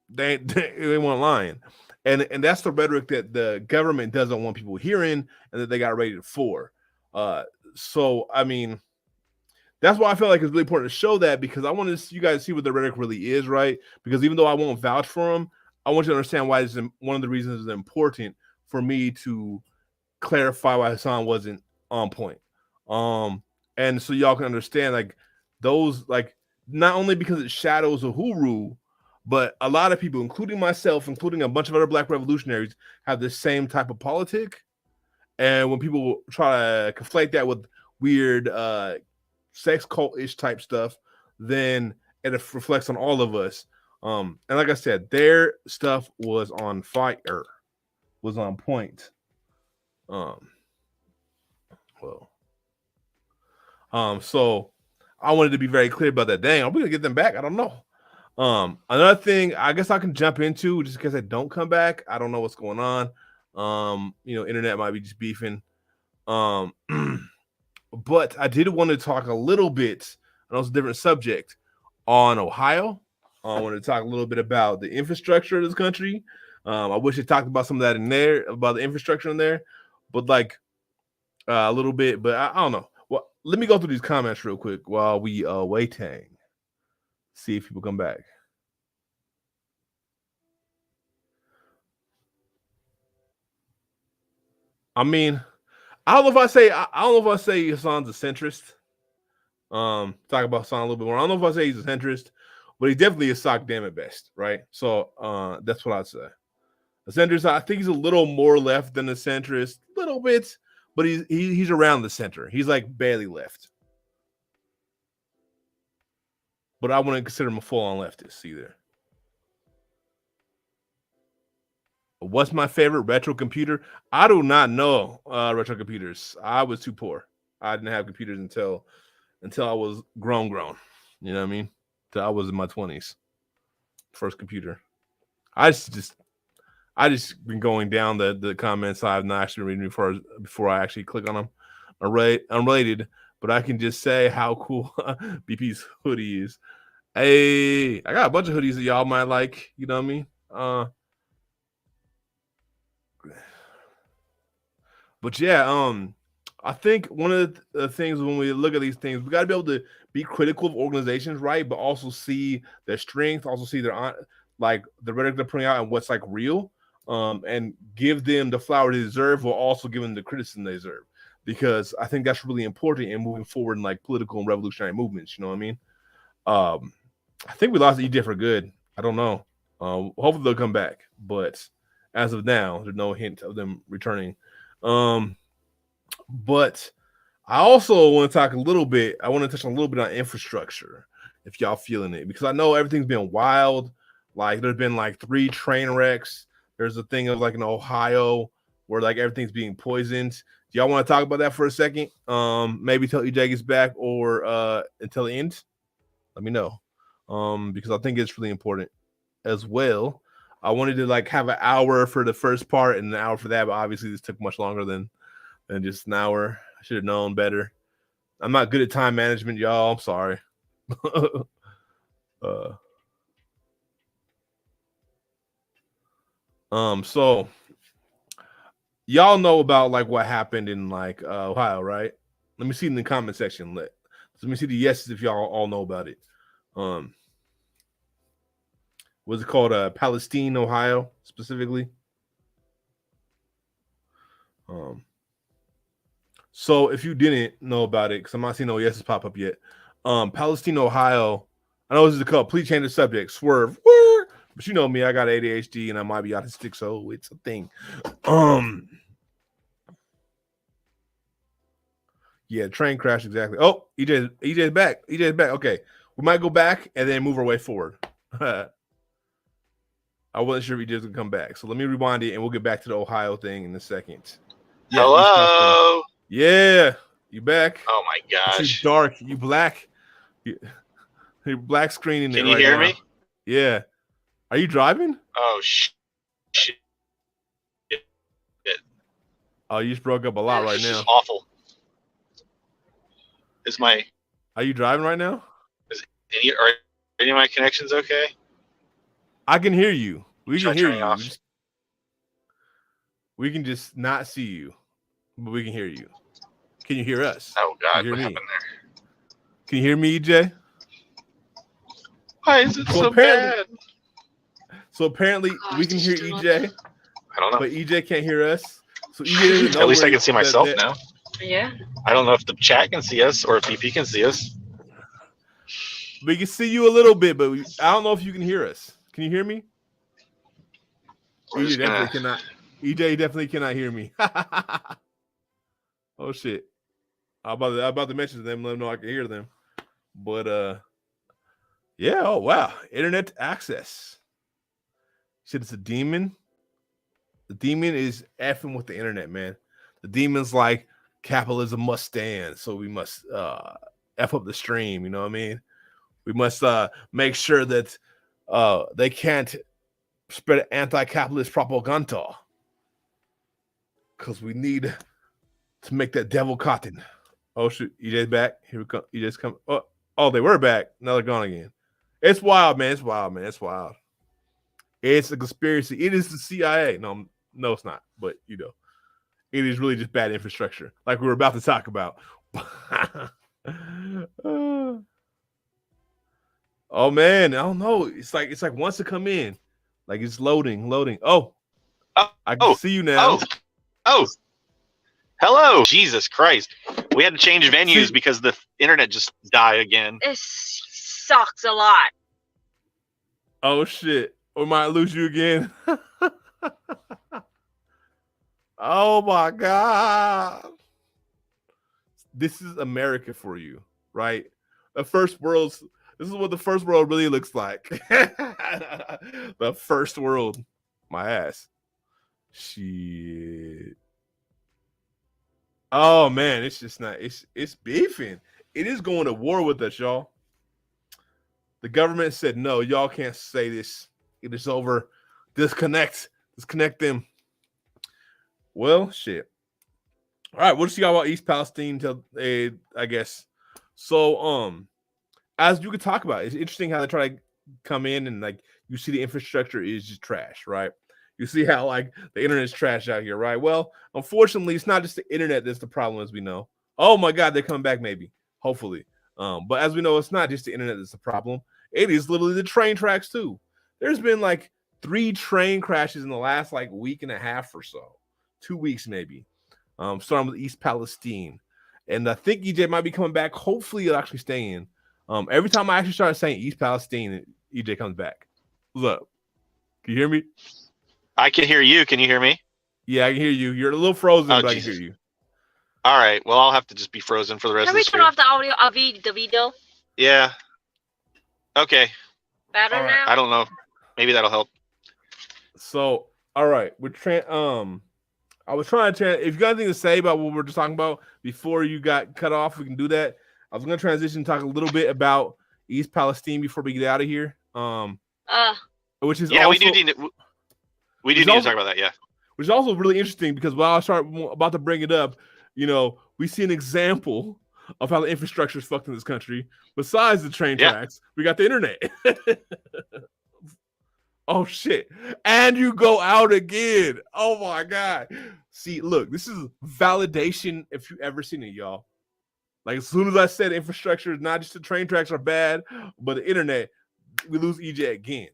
S1: they weren't lying, and that's the rhetoric that the government doesn't want people hearing, and that they got rated for. So I mean, that's why I feel like it's really important to show that, because I want you guys to see what the rhetoric really is, right? Because even though I won't vouch for them, I want you to understand why this is one of the reasons it's important for me to clarify why Hassan wasn't on point. And so y'all can understand like those, like not only because it shadows Uhuru, but a lot of people, including myself, including a bunch of other Black revolutionaries, have the same type of politic. And when people try to conflate that with weird sex cult-ish type stuff, then it reflects on all of us. And like I said, their stuff was on fire, was on point. So I wanted to be very clear about that. Dang, are we gonna get them back? I don't know. Another thing I guess I can jump into, just because they don't come back. I don't know what's going on. You know, internet might be just beefing. But I did want to talk a little bit, I know it's a different subject, on Ohio. I wanted to talk a little bit about the infrastructure of this country. I wish I talked about some of that in there, about the infrastructure in there, but like a little bit, but I don't know. Well, let me go through these comments real quick while we waiting. See if people come back. I mean, I don't know if I say Hassan's a centrist. Talk about Hassan a little bit more. I don't know if I say he's a centrist, but he definitely is sock damn at best, right? So that's what I'd say. A centrist, I think he's a little more left than a centrist, a little bit, but he's around the center. He's like barely left. But I wouldn't consider him a full-on leftist either. What's my favorite retro computer? I do not know retro computers. I was too poor. I didn't have computers until I was grown. You know what I mean? Until I was in my 20s. First computer. I just been going down the comments. I've not actually reading before I actually click on them. Unrelated, but I can just say how cool BP's hoodie is. Hey, I got a bunch of hoodies that y'all might like. You know what I mean? But yeah, I think one of the things when we look at these things, we got to be able to be critical of organizations, right? But also see their strength, also see their like the rhetoric they're putting out and what's like real, and give them the flower they deserve, while also give them the criticism they deserve. Because I think that's really important in moving forward in like political and revolutionary movements. You know what I mean? I think we lost EJ for good. I don't know. Hopefully they'll come back, but as of now, there's no hint of them returning. But I also want to talk a little bit. I want to touch on a little bit on infrastructure. if y'all feeling it, because I know everything's been wild. Like there's been like 3 train wrecks. There's a thing of like in Ohio where like everything's being poisoned. Do y'all want to talk about that for a second? Maybe till EJ gets back or until the end. Let me know. Because I think it's really important as well. I wanted to like have an hour for the first part and an hour for that, but obviously this took much longer than just an hour. I should have known better. I'm not good at time management, y'all. I'm sorry. So y'all know about like what happened in like Ohio, right? Let me see in the comment section. Let me see the yeses if y'all all know about it. What's it called? Palestine, Ohio, specifically. So if you didn't know about it, because I'm not seeing no yeses pop up yet. Palestine, Ohio. I know this is a complete change of subject. Swerve. But you know me, I got ADHD and I might be autistic, so it's a thing. Yeah, train crash, exactly. Oh, EJ's back. EJ's back. Okay. We might go back and then move our way forward. I wasn't sure if EJ's gonna come back. So let me rewind it and we'll get back to the Ohio thing in a second. Yeah,
S2: Hello.
S1: Yeah, you back.
S2: Oh my gosh.
S1: You dark, you black. You're black screening.
S2: Can you hear me?
S1: Yeah. Are you driving?
S2: Oh shit.
S1: Oh, you just broke up a lot right
S2: This
S1: now.
S2: is awful.
S1: Are you driving right now?
S2: Are any of my connections okay?
S1: I can hear you. We can hear you.
S2: Off.
S1: We can just not see you, but we can hear you. Can you hear us?
S2: Oh God, what
S1: happened
S2: there?
S1: Can you hear me, EJ?
S2: Why is it so bad?
S1: So apparently we can hear EJ.
S2: I don't know.
S1: But EJ can't hear us. So EJ doesn't know
S2: at least I can see myself now.
S11: Yeah.
S2: I don't know if the chat can see us or if BP can see us.
S1: We can see you a little bit, but I don't know if you can hear us. Can you hear me? EJ definitely cannot. EJ definitely cannot hear me. Oh shit! I'm about to mention to them, let them know I can hear them. But yeah. Oh wow, internet access. Shit, it's a demon. The demon is effing with the internet, man. The demon's like capitalism must stand, so we must f up the stream. You know what I mean? We must make sure that they can't spread anti-capitalist propaganda because we need to make that devil cotton. Oh shoot, EJ's back. Here we come. EJ's come. Oh, they were back. Now they're gone again. It's wild, man. It's wild, man. It's wild. It's a conspiracy. It is the CIA. No, it's not. But you know, it is really just bad infrastructure, like we were about to talk about. Oh man, I don't know. It's like wants to come in, like it's loading. Oh, I can see you now.
S2: Oh, hello. Jesus Christ, we had to change venues because the internet just died again.
S11: This sucks a lot.
S1: Oh shit, we might lose you again. Oh my god, this is America for you, right? The first world's. This is what the first world really looks like. The first world. My ass. Shit. Oh man, it's just not. It's beefing. It is going to war with us, y'all. The government said no, y'all can't say this. It is over. Disconnect them. Well, shit. All right, we'll see y'all about East Palestine till I guess. So as you could talk about, it's interesting how they try to come in and like you see the infrastructure is just trash, right? You see how like the internet's trash out here, right? Well, unfortunately, it's not just the internet that's the problem, as we know. Oh my God, they're coming back, maybe, hopefully. But as we know, it's not just the internet that's the problem. It is literally the train tracks too. There's been like 3 train crashes in the last like week and a half or so, 2 weeks maybe. Starting with East Palestine, and I think EJ might be coming back. Hopefully, it'll actually stay in. Every time I actually start saying East Palestine, EJ comes back. What's up? Can you hear me?
S2: I can hear you. Can you hear me?
S1: Yeah, I can hear you. You're a little frozen, but Jesus. I can hear you.
S2: All right. Well, I'll have to just be frozen for the rest of the stream.
S11: Can we turn off the audio, the video?
S2: Yeah. Okay.
S11: Better
S1: All right.
S11: now?
S2: I don't know. Maybe that'll help.
S1: So, all right, I was trying to. If you got anything to say about what we're just talking about before you got cut off, we can do that. I was going to transition and talk a little bit about East Palestine before we get out of here. Which is
S2: we
S1: also,
S2: do need to talk about that. Yeah,
S1: which is also really interesting because while I start about to bring it up, we see an example of how the infrastructure is fucked in this country. Besides the train tracks, we got the internet. Oh shit. And you go out again. Oh my God. See, look, this is validation if you ever seen it, y'all. Like as soon as I said infrastructure is not just the train tracks are bad, but the internet, we lose EJ again.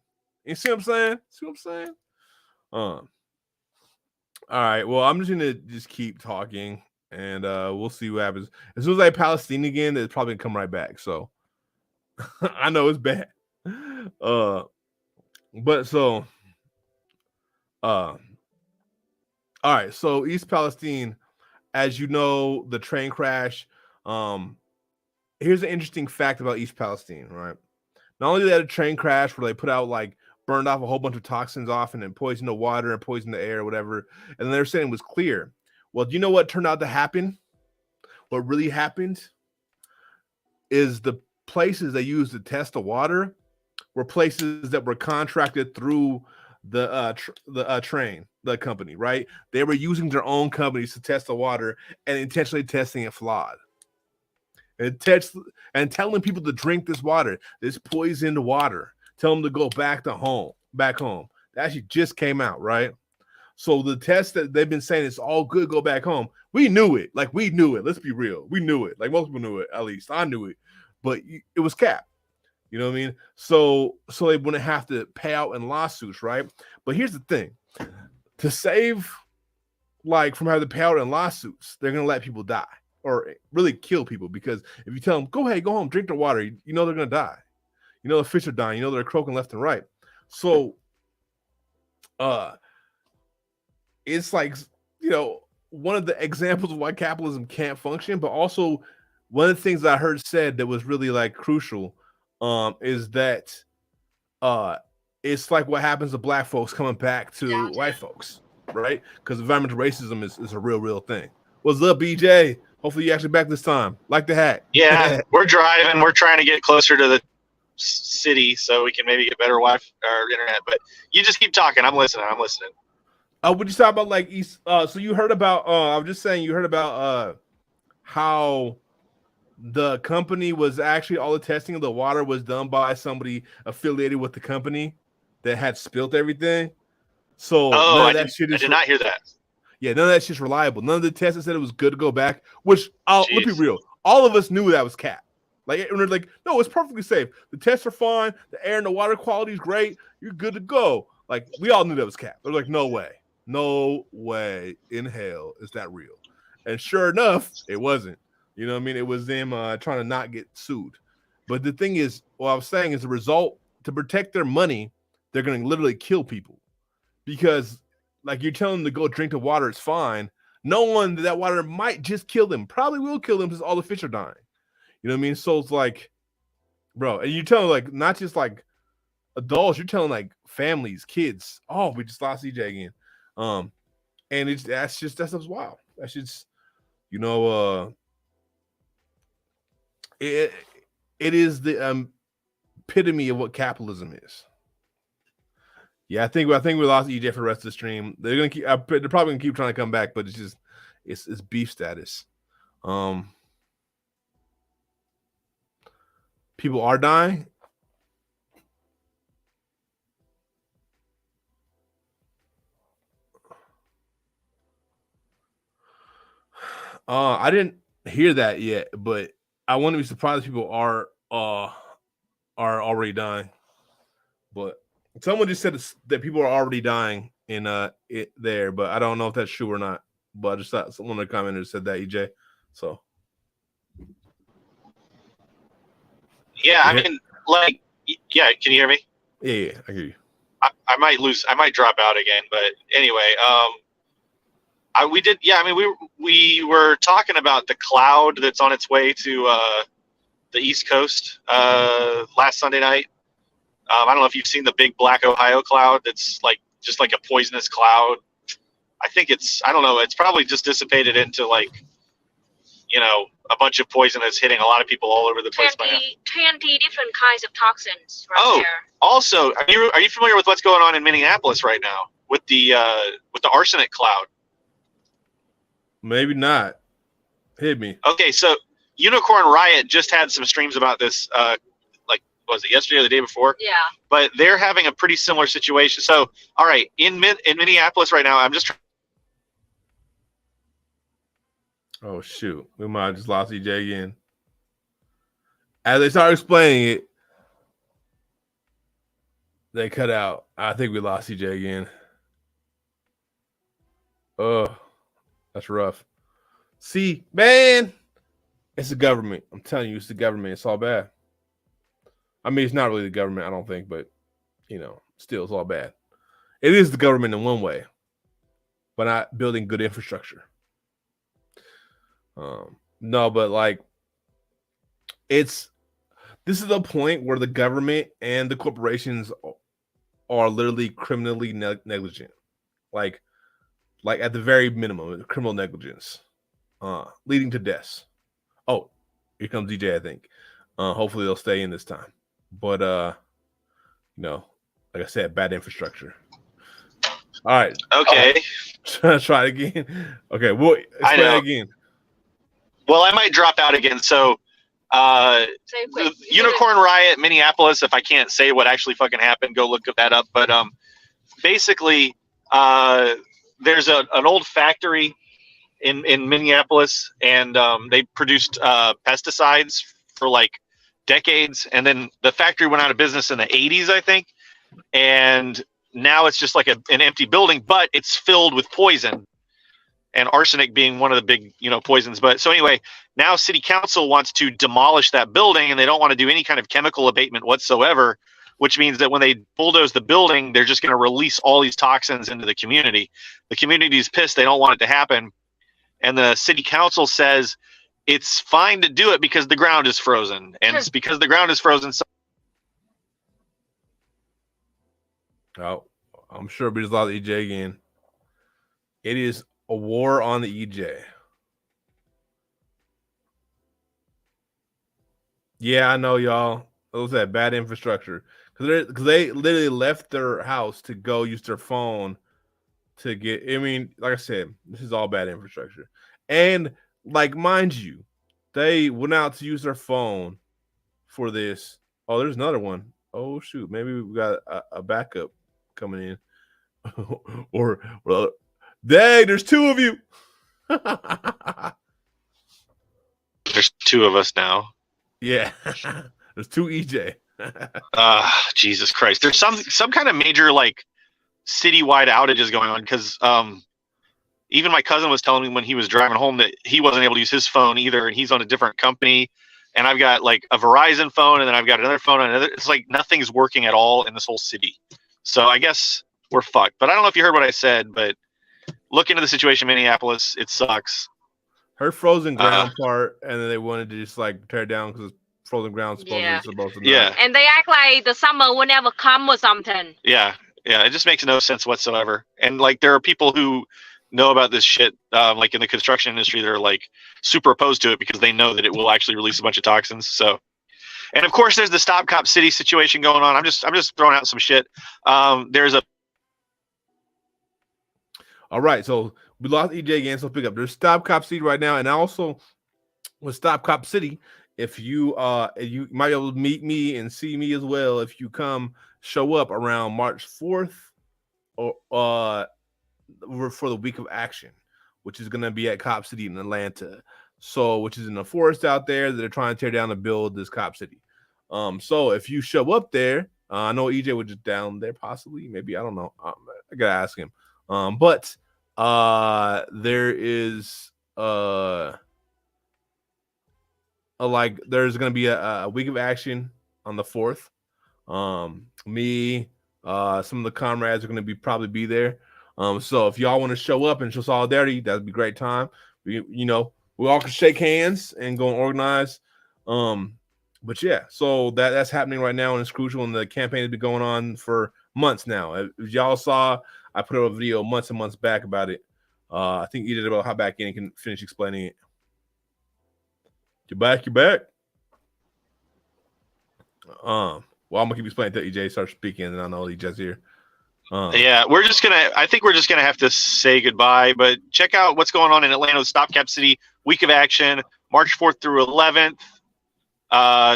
S1: You see what I'm saying? All right. Well, I'm just gonna just keep talking and we'll see what happens. As soon as I Palestine again, it's probably gonna come right back. So I know it's bad. But so all right, so East Palestine, as you know, the train crash. Here's an interesting fact about East Palestine, right? Not only did they have a train crash where they put out burned off a whole bunch of toxins off and then poisoned the water and poisoned the air or whatever, and they're saying it was clear. Well, do you know what turned out to happen? What really happened is the places they used to test the water were places that were contracted through the train, the company, right? They were using their own companies to test the water and intentionally testing it flawed. And telling people to drink this water, this poisoned water. Tell them to go back home. That actually just came out, right? So the test that they've been saying it's all good, go back home. We knew it. We knew it. Let's be real. We knew it. Most people knew it, at least. I knew it. But it was capped. You know what I mean? So they wouldn't have to pay out in lawsuits, right? But here's the thing. To save, from having to pay out in lawsuits, they're going to let people die or really kill people because if you tell them, go ahead, go home, drink the water, you know they're going to die. You know the fish are dying. You know they're croaking left and right. So it's one of the examples of why capitalism can't function, but also one of the things I heard said that was really crucial is that it's like what happens to black folks coming back to white folks, right? Because environmental racism is a real thing. What's up, BJ? Hopefully you actually back this time. Like the hat.
S2: Yeah, we're driving. We're trying to get closer to the city so we can maybe get better Wi-Fi or internet. But you just keep talking. I'm listening.
S1: Would you talk about East? So you heard about? I was just saying you heard about how the company was actually all the testing of the water was done by somebody affiliated with the company that had spilt everything. So
S2: I did not hear that.
S1: Yeah, none of that shit's reliable. None of the tests said it was good to go back. Which let's be real, all of us knew that was cap. No, it's perfectly safe. The tests are fine. The air and the water quality is great. You're good to go. We all knew that was cap. They're no way in hell is that real. And sure enough, it wasn't. You know what I mean? It was them trying to not get sued. But the thing is, what I was saying is the result, to protect their money, they're going to literally kill people. Because, you're telling them to go drink the water, it's fine. Knowing that water might just kill them. Probably will kill them because all the fish are dying. You know what I mean? So it's bro, and you're telling, not just, adults, you're telling, families, kids. Oh, we just lost EJ again. And that stuff's wild. That's just, it is the epitome of what capitalism is. Yeah, I think we lost EJ for the rest of the stream. They're probably gonna keep trying to come back, but it's beef status. People are dying. I didn't hear that yet, but I wouldn't be surprised if people are already dying. But someone just said that people are already dying in there, but I don't know if that's true or not. But I just thought someone in the commenter said that, EJ. So
S2: yeah, I mean, can you hear me?
S1: Yeah, I hear you.
S2: I might drop out again, but anyway, we did. Yeah, I mean, we were talking about the cloud that's on its way to the East Coast last Sunday night. I don't know if you've seen the big black Ohio cloud. That's like just like a poisonous cloud. I think I don't know. It's probably just dissipated into like, a bunch of poison that's hitting a lot of people all over the place by now.
S11: 20 different kinds of toxins right there.
S2: Also, are you familiar with what's going on in Minneapolis right now with the arsenic cloud?
S1: Maybe not. Hit me.
S2: Okay, so Unicorn Riot just had some streams about this. Was it yesterday or the day before?
S11: Yeah.
S2: But they're having a pretty similar situation. So, all right, in Minneapolis right now, I'm just.
S1: Oh shoot, we might have just lost EJ again. As they start explaining it, they cut out. I think we lost EJ again. Oh, that's rough. See, man, it's the government. I'm telling you, it's the government. It's all bad. I mean, it's not really the government, I don't think, but, still, it's all bad. It is the government in one way, but not building good infrastructure. No, but like, this is the point where the government and the corporations are literally criminally negligent. Like at the very minimum, criminal negligence, leading to deaths. Oh, here comes DJ, I think. Hopefully they'll stay in this time. But like I said, bad infrastructure. All right.
S2: Okay.
S1: Try it again. Okay, well, explain it again.
S2: Well, I might drop out again. So, the Unicorn Riot, Minneapolis. If I can't say what actually fucking happened, go look that up. But basically, there's an old factory in Minneapolis, and they produced pesticides for like decades, and then the factory went out of business in the 80s, I think, and now it's just like an empty building, but it's filled with poison, and arsenic being one of the big poisons. But so anyway, now city council wants to demolish that building, and they don't want to do any kind of chemical abatement whatsoever, which means that when they bulldoze the building, they're just going to release all these toxins into the community. The community is pissed. They don't want it to happen, and the city council says it's fine to do it because the ground is frozen. And it's because the ground is frozen.
S1: Oh, I'm sure we just lost EJ again. It is a war on the EJ. Yeah, I know, y'all. Those that bad infrastructure. Because they literally left their house to go use their phone to get, like I said, this is all bad infrastructure. And like, mind you, they went out to use their phone for this. Oh, there's another one. Oh, shoot. Maybe we've got a backup coming in. or, dang, there's two of you.
S2: There's two of us now.
S1: Yeah. There's two EJ.
S2: Jesus Christ. There's some kind of major, like, citywide outages going on because even my cousin was telling me when he was driving home that he wasn't able to use his phone either, and he's on a different company, and I've got like a Verizon phone, and then I've got another phone, and it's like nothing's working at all in this whole city. So I guess we're fucked. But I don't know if you heard what I said, but look into the situation in Minneapolis. It sucks.
S1: Her frozen ground part, and then they wanted to just like tear it down because frozen ground supposed to
S2: yeah.
S11: And they act like the summer will never come or something.
S2: Yeah, it just makes no sense whatsoever. And like there are people who know about this shit, like in the construction industry, they're like super opposed to it because they know that it will actually release a bunch of toxins. So, and of course, there's the Stop Cop City situation going on. I'm just throwing out some shit. There's a.
S1: All right, so we lost EJ again, so pick up. There's Stop Cop City right now, and also with Stop Cop City, if you might be able to meet me and see me as well if you show up around March 4th or for the week of action, which is going to be at Cop City in Atlanta. So, which is in the forest out there that they're trying to tear down to build this Cop City. So if you show up there, I know EJ was just down there, possibly, maybe, I don't know. I gotta ask him. But there is there's gonna be a week of action on the 4th. Me, some of the comrades are gonna probably be there. So if y'all want to show up and show solidarity, that'd be a great time. We all can shake hands and go and organize. But yeah, so that's happening right now, and it's crucial. And the campaign has been going on for months now. If y'all saw, I put up a video months and months back about it. I think you did about how back in and can finish explaining it. You're back. You're back. Well, I'm gonna keep explaining until EJ starts speaking, and I know EJ's here.
S2: Yeah, I think we're just gonna have to say goodbye. But check out what's going on in Atlanta with Stop Cap City Week of Action, March 4th through 11th.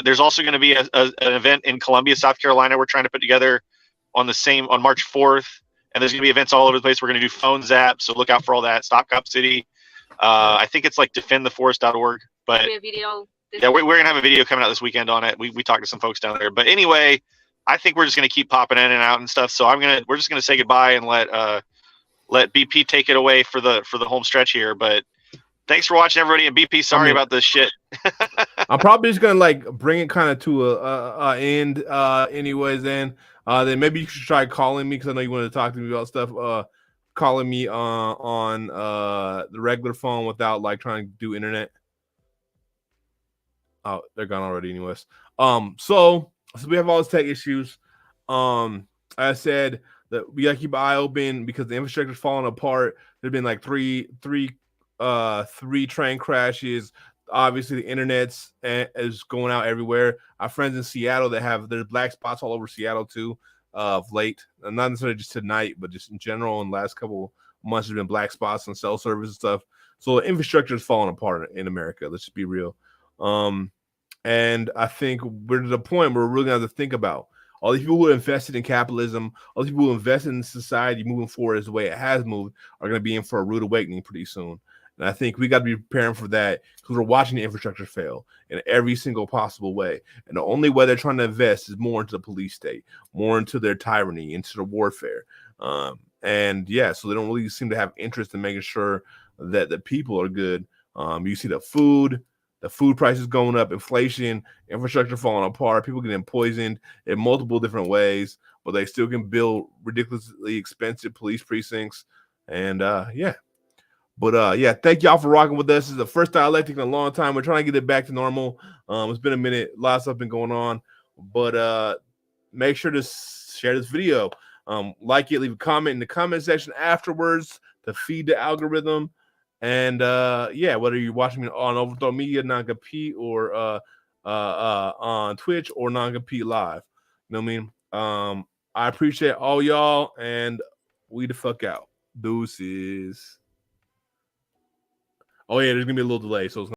S2: There's also going to be an event in Columbia, South Carolina. We're trying to put together on March 4th, and there's going to be events all over the place. We're going to do phone zaps, so look out for all that. Stop Cop City. I think it's like defendtheforest.org. But yeah, we're going to have a video coming out this weekend on it. We talked to some folks down there. But anyway, I think we're just going to keep popping in and out and stuff. So we're just going to say goodbye and let BP take it away for the home stretch here. But thanks for watching, everybody. And BP, sorry about this shit.
S1: I'm probably just gonna bring it kind of to a end. Anyways, then maybe you should try calling me, because I know you wanted to talk to me about stuff. Calling me on the regular phone without trying to do internet. Oh, they're gone already, anyways. So we have all these tech issues. I said that we gotta keep an eye open because the infrastructure's falling apart. There've been three train crashes. Obviously, the internet's is going out everywhere. Our friends in Seattle there's black spots all over Seattle too of late. Not necessarily just tonight, but just in general. In the last couple months, there's been black spots on cell service and stuff. So the infrastructure is falling apart in America. Let's just be real. And I think we're to the point where we're really going to have to think about all these people who invested in capitalism, all these people who invested in society moving forward as the way it has moved are going to be in for a rude awakening pretty soon. And I think we got to be preparing for that because we're watching the infrastructure fail in every single possible way. And the only way they're trying to invest is more into the police state, more into their tyranny, into the warfare. And yeah, so they don't really seem to have interest in making sure that the people are good. You see the food prices going up, inflation, infrastructure falling apart, people getting poisoned in multiple different ways, but they still can build ridiculously expensive police precincts. And yeah. But yeah, thank y'all for rocking with us. This is the first dialectic in a long time. We're trying to get it back to normal. It's been a minute. A lot of stuff been going on. But make sure to share this video. Like it, leave a comment in the comment section afterwards to feed the algorithm. And yeah, whether you're watching me on Overthrow Media, NonCompete, or on Twitch or NonCompete Live. You know what I mean? I appreciate all y'all, and we the fuck out. Deuces. Oh yeah, there's gonna be a little delay, so it's